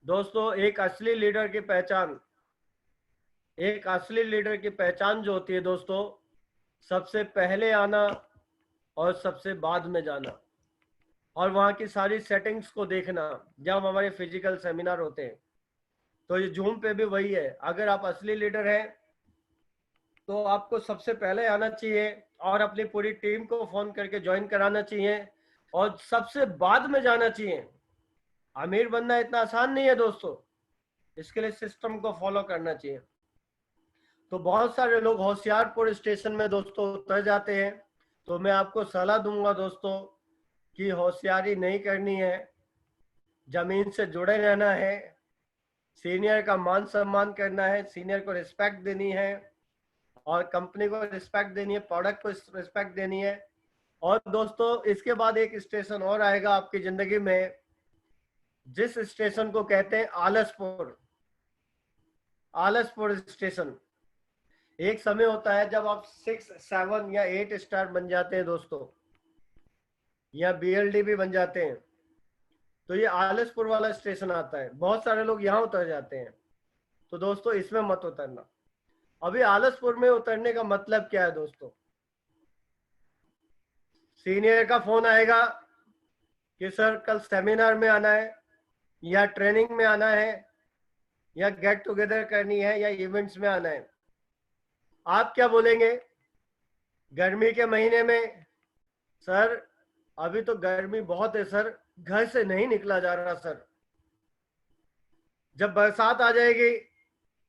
दोस्तों। एक असली लीडर की पहचान जो होती है दोस्तों, सबसे पहले आना और सबसे बाद में जाना, और वहाँ की सारी सेटिंग्स को देखना। जब हमारे फिजिकल सेमिनार होते हैं, तो ये जूम पे भी वही है। अगर आप असली लीडर हैं तो आपको सबसे पहले आना चाहिए और अपनी पूरी टीम को फोन करके ज्वाइन कराना चाहिए, और सबसे बाद में जाना चाहिए। अमीर बनना इतना आसान नहीं है दोस्तों, इसके लिए सिस्टम को फॉलो करना चाहिए। तो बहुत सारे लोग होशियारपुर स्टेशन में दोस्तों उतर जाते हैं तो मैं आपको सलाह दूंगा दोस्तों कि होशियारी नहीं करनी है, जमीन से जुड़े रहना है, सीनियर का मान सम्मान करना है, सीनियर को रिस्पेक्ट देनी है और कंपनी को रिस्पेक्ट देनी है, प्रोडक्ट को रिस्पेक्ट देनी है। और दोस्तों इसके बाद एक स्टेशन और आएगा आपकी जिंदगी में, जिस स्टेशन को कहते हैं आलसपुर। आलसपुर स्टेशन। एक समय होता है जब आप 6, 7 या 8 स्टार बन जाते हैं दोस्तों, या BLD भी बन जाते हैं, तो ये आलसपुर वाला स्टेशन आता है। बहुत सारे लोग यहाँ उतर जाते हैं, तो दोस्तों इसमें मत उतरना। अभी आलसपुर में उतरने का मतलब क्या है दोस्तों? सीनियर का फोन आएगा कि सर कल सेमिनार में आना है, या ट्रेनिंग में आना है, या गेट टुगेदर करनी है, या इवेंट्स में आना है। आप क्या बोलेंगे? गर्मी के महीने में सर अभी तो गर्मी बहुत है सर, घर से नहीं निकला जा रहा सर। जब बरसात आ जाएगी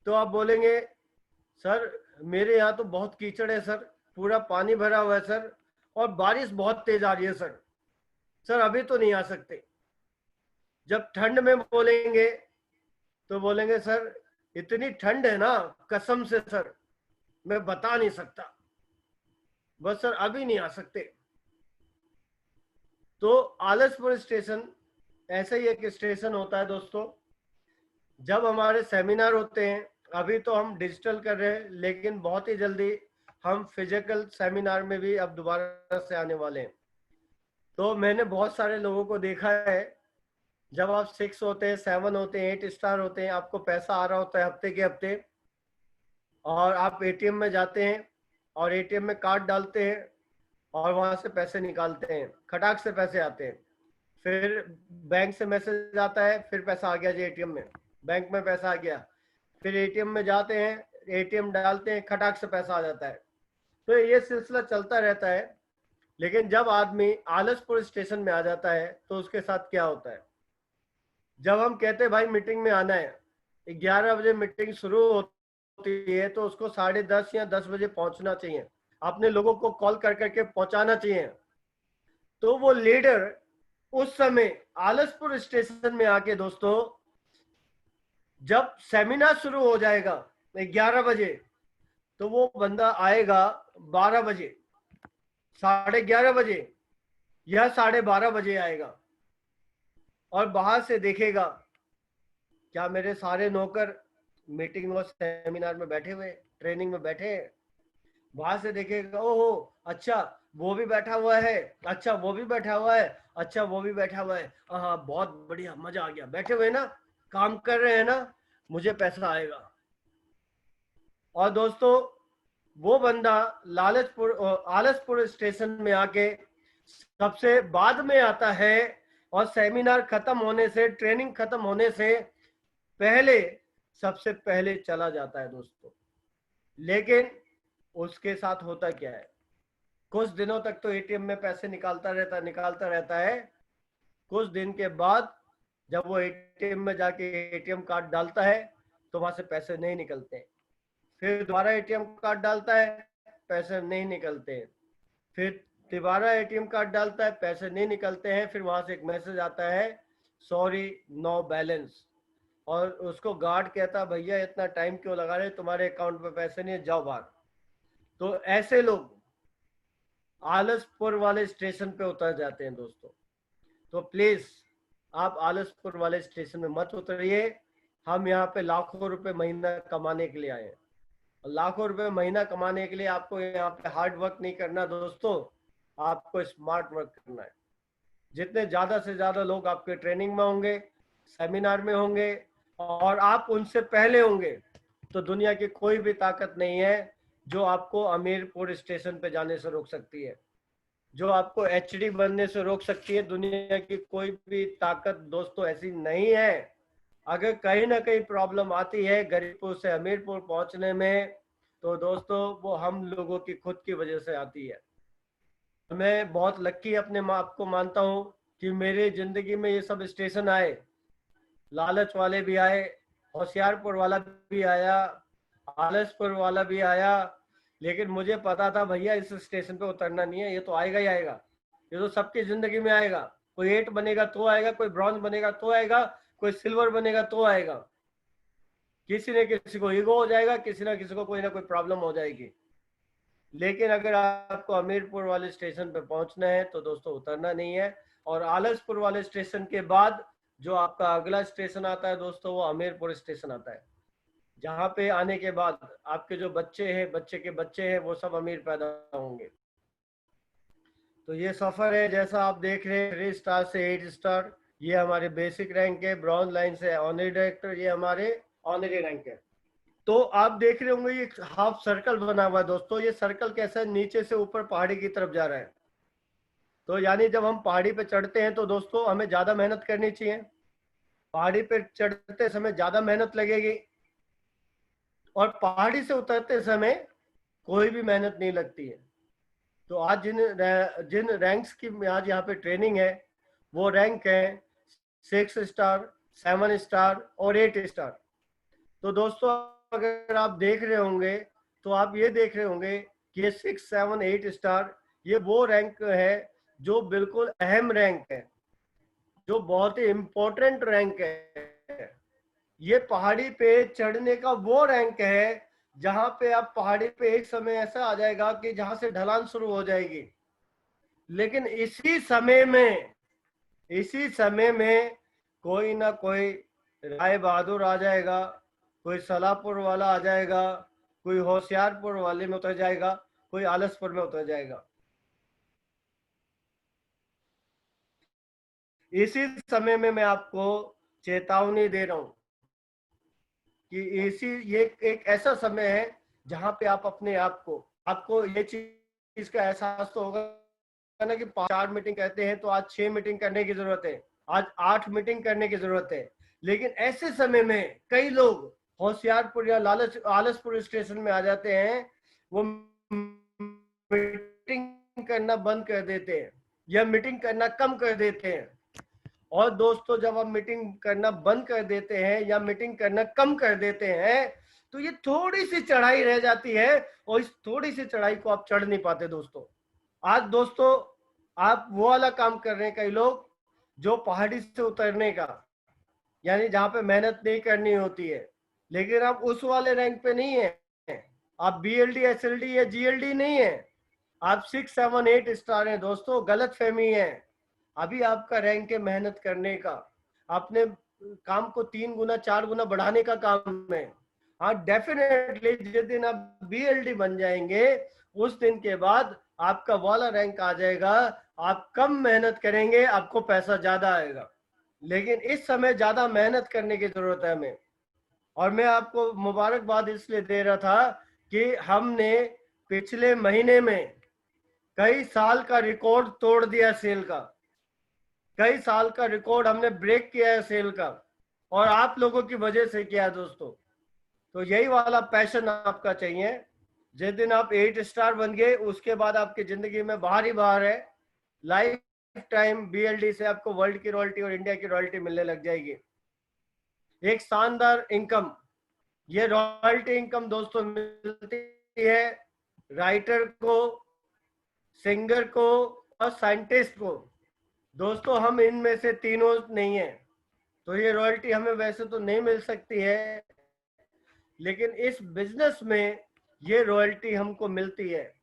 तो आप बोलेंगे सर मेरे यहाँ तो बहुत कीचड़ है सर, पूरा पानी भरा हुआ है सर, और बारिश बहुत तेज आ रही है सर, सर अभी तो नहीं आ सकते। जब ठंड में बोलेंगे तो बोलेंगे सर इतनी ठंड है ना, कसम से सर मैं बता नहीं सकता, बस सर अभी नहीं आ सकते। तो आलसपुर स्टेशन ऐसे ही एक स्टेशन होता है दोस्तों। जब हमारे सेमिनार होते हैं, अभी तो हम डिजिटल कर रहे हैं, लेकिन बहुत ही जल्दी हम फिजिकल सेमिनार में भी अब दोबारा से आने वाले हैं। तो मैंने बहुत सारे लोगों को देखा है, जब आप 6 होते हैं, 7 होते हैं, 8 स्टार होते हैं, आपको पैसा आ रहा होता है हफ्ते के हफ्ते, और आप ATM में जाते हैं और ATM में कार्ड डालते हैं और वहां से पैसे निकालते हैं, खटाक से पैसे आते हैं। फिर बैंक से मैसेज आता है, फिर पैसा आ गया जी ATM में, बैंक में पैसा आ गया। फिर ATM में जाते हैं, ATM डालते हैं, खटाक से पैसा आ जाता है। तो ये सिलसिला चलता रहता है। लेकिन जब आदमी आलसपुर स्टेशन में आ जाता है तो उसके साथ क्या होता है? जब हम कहते हैं भाई मीटिंग में आना है, 11 बजे मीटिंग शुरू होती है, तो उसको 10:30 या 10 बजे पहुंचना चाहिए, अपने लोगों को कॉल कर करके पहुंचाना चाहिए। तो वो लीडर उस समय आलसपुर स्टेशन में आके दोस्तों, जब सेमिनार शुरू हो जाएगा 11 बजे, तो वो बंदा आएगा 12 बजे, 11:30 बजे या 12:30 बजे आएगा, और बाहर से देखेगा क्या मेरे सारे नौकर मीटिंग और सेमिनार में बैठे हुए, ट्रेनिंग में बैठे हैं। बाहर से देखेगा ओहो अच्छा वो भी बैठा हुआ है, अच्छा वो भी बैठा हुआ है, अच्छा वो भी बैठा हुआ है, हाँ बहुत बढ़िया, मजा आ गया, बैठे हुए ना, काम कर रहे हैं ना, मुझे पैसा आएगा। और दोस्तों वो बंदा आलसपुर स्टेशन में आके सबसे बाद में आता है, और सेमिनार खत्म होने से, ट्रेनिंग खत्म होने से पहले सबसे पहले चला जाता है दोस्तों। लेकिन उसके साथ होता क्या है? कुछ दिनों तक तो ATM में पैसे निकालता रहता है। कुछ दिन के बाद जब वो ATM में जाके ATM कार्ड डालता है तो वहां से पैसे नहीं निकलते। फिर दोबारा ATM कार्ड डालता है, पैसे नहीं निकलते। फिर दोबारा ATM कार्ड डालता है, पैसे नहीं निकलते हैं। फिर वहां से एक मैसेज आता है, सॉरी नो बैलेंस, और उसको गार्ड कहता है भैया इतना टाइम क्यों लगा रहे, तुम्हारे अकाउंट में पैसे नहीं है, जाओ बाहर। तो ऐसे लोग आलसपुर वाले स्टेशन पे उतर जाते हैं दोस्तों। तो प्लीज आप आलसपुर वाले स्टेशन में मत उतरिए। हम यहाँ पे लाखों रुपए महीना कमाने के लिए आए हैं, और लाखों रुपए महीना कमाने के लिए आपको यहाँ पे हार्ड वर्क नहीं करना दोस्तों, आपको स्मार्ट वर्क करना है। जितने ज्यादा से ज्यादा लोग आपके ट्रेनिंग में होंगे, सेमिनार में होंगे, और आप उनसे पहले होंगे, तो दुनिया की कोई भी ताकत नहीं है जो आपको अमीरपुर स्टेशन पे जाने से रोक सकती है, जो आपको HD बनने से रोक सकती है। दुनिया की कोई भी ताकत दोस्तों ऐसी नहीं है। अगर कहीं ना कहीं प्रॉब्लम आती है गरीबपुर से अमीरपुर पहुंचने में, तो दोस्तों वो हम लोगों की खुद की वजह से आती है। मैं बहुत लक्की अपने आप को मानता हूँ कि मेरे जिंदगी में ये सब स्टेशन आए। लालच वाले भी आए, होशियारपुर वाला भी आया, आलसपुर वाला भी आया, लेकिन मुझे पता था भैया इस स्टेशन पे उतरना नहीं है, ये तो आएगा ही आएगा, ये तो सबकी जिंदगी में आएगा। कोई 8 बनेगा तो आएगा, कोई ब्रॉन्ज बनेगा तो आएगा, कोई सिल्वर बनेगा तो आएगा। किसी न किसी को ईगो हो जाएगा, किसी ना किसी को कोई ना कोई प्रॉब्लम हो जाएगी। लेकिन अगर आपको हमीरपुर वाले स्टेशन पे पहुंचना है तो दोस्तों उतरना नहीं है। और आलसपुर वाले स्टेशन के बाद जो आपका अगला स्टेशन आता है दोस्तों, वो हमीरपुर स्टेशन आता है, जहाँ पे आने के बाद आपके जो बच्चे हैं, बच्चे के बच्चे हैं, वो सब अमीर पैदा होंगे। तो ये सफर है, जैसा आप देख रहे हैं 3 स्टार से 8 स्टार, ये हमारे बेसिक रैंक है। ब्रॉन्ज लाइन से ऑनरी डायरेक्टर, ये हमारे ऑनरी रैंक है। तो आप देख रहे होंगे ये हाफ सर्कल बना हुआ है दोस्तों। ये सर्कल कैसा है, नीचे से ऊपर पहाड़ी की तरफ जा रहा है। तो यानी जब हम पहाड़ी पे चढ़ते हैं तो दोस्तों हमें ज्यादा मेहनत करनी चाहिए। पहाड़ी पे चढ़ते समय ज्यादा मेहनत लगेगी, और पहाड़ी से उतरते समय कोई भी मेहनत नहीं लगती है। तो आज जिन रैंक्स की आज यहाँ पे ट्रेनिंग है, वो रैंक है 6 स्टार, 7 स्टार और 8 स्टार। तो दोस्तों अगर आप देख रहे होंगे तो आप ये देख रहे होंगे कि ये 6, 7, 8 स्टार ये वो रैंक है जो बिल्कुल अहम रैंक है, जो बहुत ही इम्पोर्टेंट रैंक है। ये पहाड़ी पे चढ़ने का वो रैंक है जहां पे आप पहाड़ी पे एक समय ऐसा आ जाएगा कि जहां से ढलान शुरू हो जाएगी, लेकिन इसी समय में कोई ना कोई राय बहादुर आ जाएगा, कोई सलाहपुर वाला आ जाएगा, कोई होशियारपुर वाले में उतर जाएगा, कोई आलसपुर में उतर जाएगा। इसी समय में मैं आपको चेतावनी दे रहा हूं कि ये एक ऐसा समय है जहां पे आप अपने आपको ये चीज का एहसास तो होगा ना कि 4 मीटिंग कहते हैं तो आज 6 मीटिंग करने की जरूरत है, आज 8 मीटिंग करने की जरूरत है। लेकिन ऐसे समय में कई लोग होशियारपुर या आलसपुर स्टेशन में आ जाते हैं, वो मीटिंग करना बंद कर देते हैं या मीटिंग करना कम कर देते हैं। और दोस्तों जब आप मीटिंग करना बंद कर देते हैं या मीटिंग करना कम कर देते हैं तो ये थोड़ी सी चढ़ाई रह जाती है, और इस थोड़ी सी चढ़ाई को आप चढ़ नहीं पाते दोस्तों। आज दोस्तों आप वो वाला काम कर रहे हैं कई लोग, जो पहाड़ी से उतरने का, यानी जहां पे मेहनत नहीं करनी होती है, लेकिन आप उस वाले रैंक पे नहीं है। आप बीएलडी, एसएलडी या जीएलडी नहीं है, आप 6, 7, 8 स्टार हैं दोस्तों। गलत फहमी है। अभी आपका रैंक है मेहनत करने का, अपने काम को 3 गुना 4 गुना बढ़ाने का काम है। हाँ डेफिनेटली जिस दिन आप बीएलडी बन जाएंगे उस दिन के बाद आपका वाला रैंक आ जाएगा, आप कम मेहनत करेंगे, आपको पैसा ज्यादा आएगा। लेकिन इस समय ज्यादा मेहनत करने की जरूरत है हमें। और मैं आपको मुबारकबाद इसलिए दे रहा था कि हमने पिछले महीने में कई साल का रिकॉर्ड तोड़ दिया सेल का, कई साल का रिकॉर्ड हमने ब्रेक किया है सेल का, और आप लोगों की वजह से किया है दोस्तों। तो यही वाला पैशन आपका चाहिए। जिस दिन आप 8 स्टार बन गए उसके बाद आपकी जिंदगी में बाहर ही बाहर है। लाइफ टाइम बीएलडी से आपको वर्ल्ड की रॉयल्टी और इंडिया की रॉयल्टी मिलने लग जाएगी, एक शानदार इनकम। ये रॉयल्टी इनकम दोस्तों मिलती है राइटर को, सिंगर को और साइंटिस्ट को। दोस्तों हम इनमें से तीनों नहीं है, तो ये रॉयल्टी हमें वैसे तो नहीं मिल सकती है, लेकिन इस बिजनेस में ये रॉयल्टी हमको मिलती है।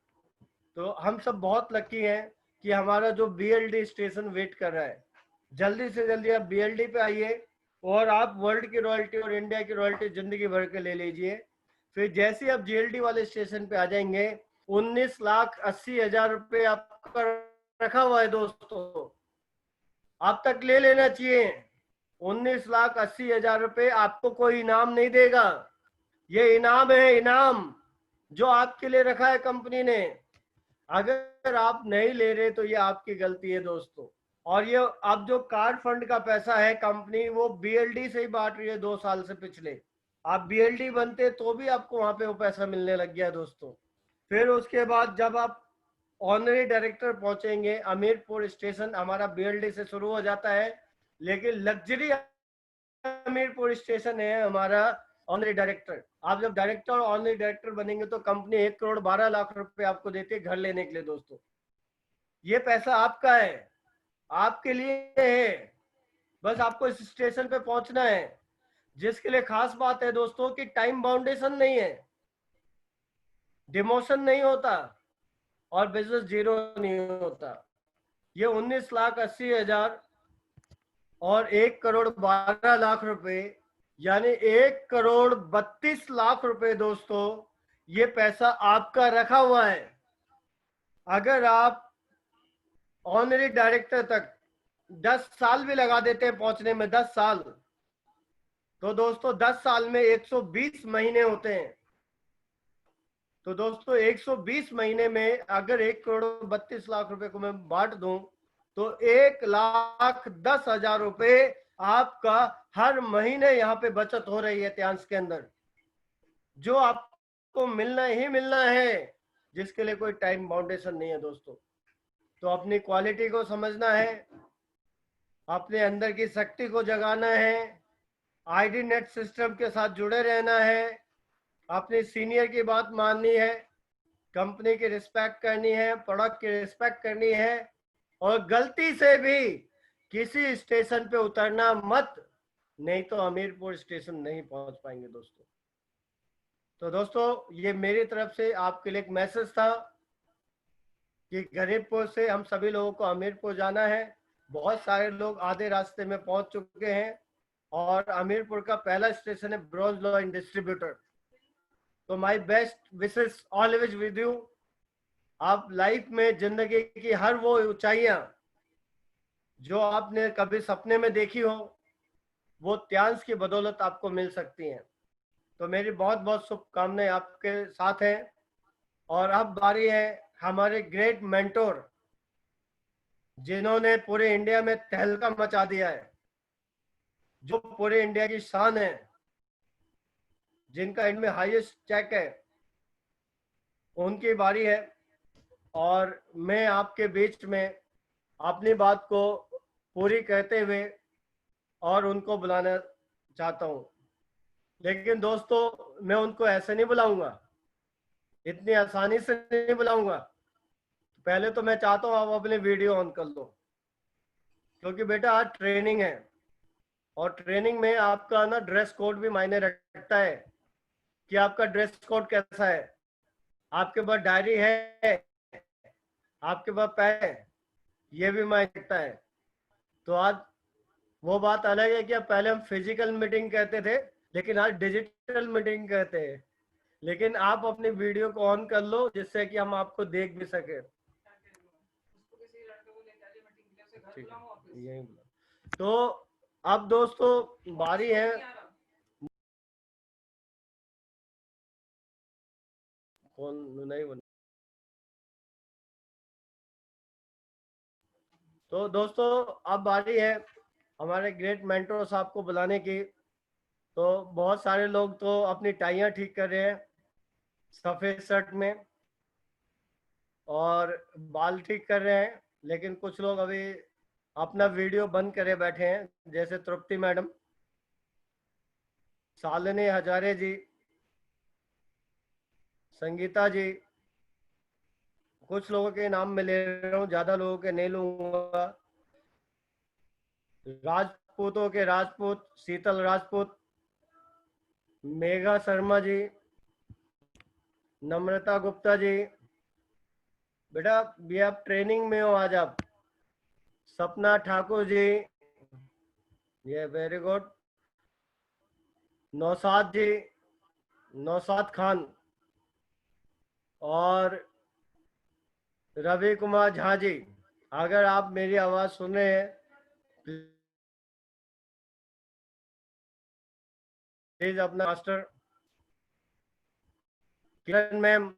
तो हम सब बहुत लकी हैं कि हमारा जो बीएलडी स्टेशन वेट कर रहा है। जल्दी से जल्दी आप बीएलडी पे आइए और आप वर्ल्ड की रॉयल्टी और इंडिया की रॉयल्टी जिंदगी भर के ले लीजिए। फिर जैसे ही आप जीएलडी वाले स्टेशन पे आ जाएंगे, 19,80,000 रुपये आपका रखा हुआ है दोस्तों, आप तक ले लेना चाहिए। 19,80,000 रुपये आपको कोई इनाम नहीं देगा, ये इनाम है, इनाम जो आपके लिए रखा है कंपनी ने। अगर आप नहीं ले रहे तो ये आपकी गलती है दोस्तों। और ये अब जो कार्ड फंड का पैसा है कंपनी वो बीएलडी से ही बांट रही है 2 साल से पिछले। आप बीएलडी बनते तो भी आपको वहां पे वो पैसा मिलने लग गया दोस्तों। फिर उसके बाद जब आप ऑनरी डायरेक्टर पहुंचेंगे, हमीरपुर स्टेशन हमारा बीएलडी से शुरू हो जाता है, लेकिन लग्जरी हमीरपुर स्टेशन है हमारा ऑनरी डायरेक्टर। आप जब डायरेक्टर और ऑनरी डायरेक्टर बनेंगे तो कंपनी 1,12,00,000 रुपए आपको देती है घर लेने के लिए। दोस्तों ये पैसा आपका है, आपके लिए है, बस आपको इस स्टेशन पे पहुंचना है। जिसके लिए खास बात है दोस्तों कि टाइम बाउंडेशन नहीं है, डिमोशन नहीं होता और बिजनेस जीरो नहीं होता। ये 19,80,000 और 1,12,00,000 रुपए यानी 1,32,00,000 रुपए दोस्तों, ये पैसा आपका रखा हुआ है। अगर आप ऑनरी डायरेक्टर तक 10 साल भी लगा देते हैं पहुंचने में, 10 साल, तो दोस्तों 10 साल में 120 महीने होते हैं। तो दोस्तों 120 महीने में अगर 1,32,00,000 रुपए को मैं बांट दूं तो 1,10,000 रुपए आपका हर महीने यहाँ पे बचत हो रही है त्यांश के अंदर, जो आपको मिलना ही मिलना है, जिसके लिए कोई टाइम बाउंडेशन नहीं है दोस्तों। तो अपनी क्वालिटी को समझना है, अपने अंदर की शक्ति को जगाना है, आईडी नेट सिस्टम के साथ जुड़े रहना है, अपने सीनियर की बात माननी है, कंपनी की रिस्पेक्ट करनी है, प्रोडक्ट की रिस्पेक्ट करनी है, और गलती से भी किसी स्टेशन पे उतरना मत, नहीं तो हमीरपुर स्टेशन नहीं पहुंच पाएंगे दोस्तों। तो दोस्तों ये मेरी तरफ से आपके लिए एक मैसेज था कि गरीबपुर से हम सभी लोगों को हमीरपुर जाना है। बहुत सारे लोग आधे रास्ते में पहुंच चुके हैं और हमीरपुर का पहला स्टेशन है ब्रॉन्ज लॉ एंड डिस्ट्रीब्यूटर। तो my best wishes always with you. आप लाइफ में जिंदगी की हर वो ऊंचाइयां जो आपने कभी सपने में देखी हो, वो त्यांश की बदौलत आपको मिल सकती हैं। तो मेरी बहुत बहुत शुभकामनाएं आपके साथ हैं। और अब बारी है हमारे ग्रेट मेंटोर, जिन्होंने पूरे इंडिया में तहलका मचा दिया है, जो पूरे इंडिया की शान है, जिनका इनमें हाईएस्ट चेक है, उनकी बारी है। और मैं आपके बीच में अपनी बात को पूरी करते हुए और उनको बुलाना चाहता हूं। लेकिन दोस्तों मैं उनको ऐसे नहीं बुलाऊंगा, इतनी आसानी से नहीं बुलाऊंगा। पहले तो मैं चाहता हूं आप अपने वीडियो ऑन कर लो, क्योंकि बेटा आज ट्रेनिंग है और ट्रेनिंग में आपका ना ड्रेस कोड भी मायने रखता है कि आपका ड्रेस कोड कैसा है। आपके पास डायरी है, आपके पास पेन है, ये भी मायने रखता है। तो आज वो बात अलग है कि अब पहले हम फिजिकल मीटिंग कहते थे, लेकिन आज डिजिटल मीटिंग कहते हैं। लेकिन आप अपनी वीडियो को ऑन कर लो जिससे कि हम आपको देख भी सके। यही तो अब दोस्तों बारी है, कौन नहीं बना। तो दोस्तों अब बारी है हमारे ग्रेट मेंटर साहब को बुलाने की। तो बहुत सारे लोग तो अपनी टाइयां ठीक कर रहे हैं सफेद शर्ट में और बाल ठीक कर रहे हैं, लेकिन कुछ लोग अभी अपना वीडियो बंद करे बैठे हैं, जैसे तृप्ति मैडम, शालिनी हजारे जी, संगीता जी। कुछ लोगों के नाम मैं ले रहा हूँ, ज्यादा लोगों के नहीं लूंगा। राजपूतों के राजपूत शीतल राजपूत, मेघा शर्मा जी, नम्रता गुप्ता जी। बेटा भी आप ट्रेनिंग में हो आज आप। सपना ठाकुर जी, ये वेरी गुड। नौसाद जी, नौसाद खान, और रवि कुमार झा जी। अगर आप मेरी आवाज सुन रहे हैं प्लीज अपना मास्टर। किरण मैम,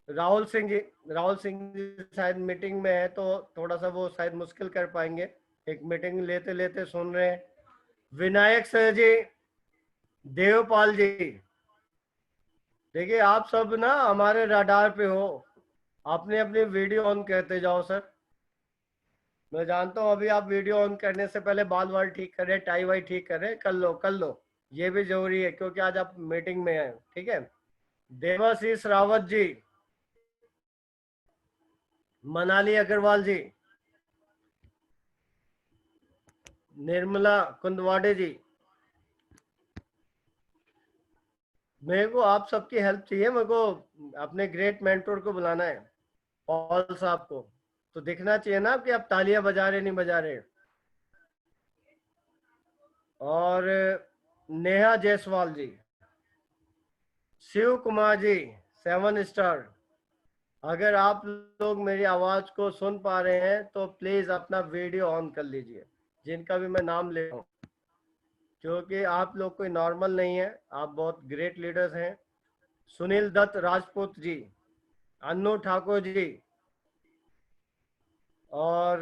राहुल सिंह जी शायद मीटिंग में है तो थोड़ा सा वो शायद मुश्किल कर पाएंगे, एक मीटिंग लेते लेते सुन रहे हैं। विनायक सर जी, देवपाल जी, देखिए आप सब ना हमारे रडार पे हो, अपने अपने वीडियो ऑन करते जाओ सर। मैं जानता हूँ अभी आप वीडियो ऑन करने से पहले बाल वाल ठीक करें, टाई वाई ठीक करें, कर लो कर लो, ये भी जरूरी है क्योंकि आज आप मीटिंग में हैं। ठीक है। देवाशीष रावत जी, मनाली अग्रवाल जी, निर्मला कुंदवाड़े जी, मेरे को आप सबकी हेल्प चाहिए। मेरे को अपने ग्रेट मेंटोर को बुलाना है, पॉल साहब को। तो दिखना चाहिए ना कि आप तालियां बजा रहे नहीं बजा रहे। और नेहा जायसवाल जी, शिव कुमार जी, 7 स्टार। अगर आप लोग मेरी आवाज को सुन पा रहे हैं तो प्लीज अपना वीडियो ऑन कर लीजिए, जिनका भी मैं नाम ले रहा हूँ, क्योंकि आप लोग कोई नॉर्मल नहीं है, आप बहुत ग्रेट लीडर्स हैं। सुनील दत्त राजपूत जी, अन्नू ठाकुर जी, और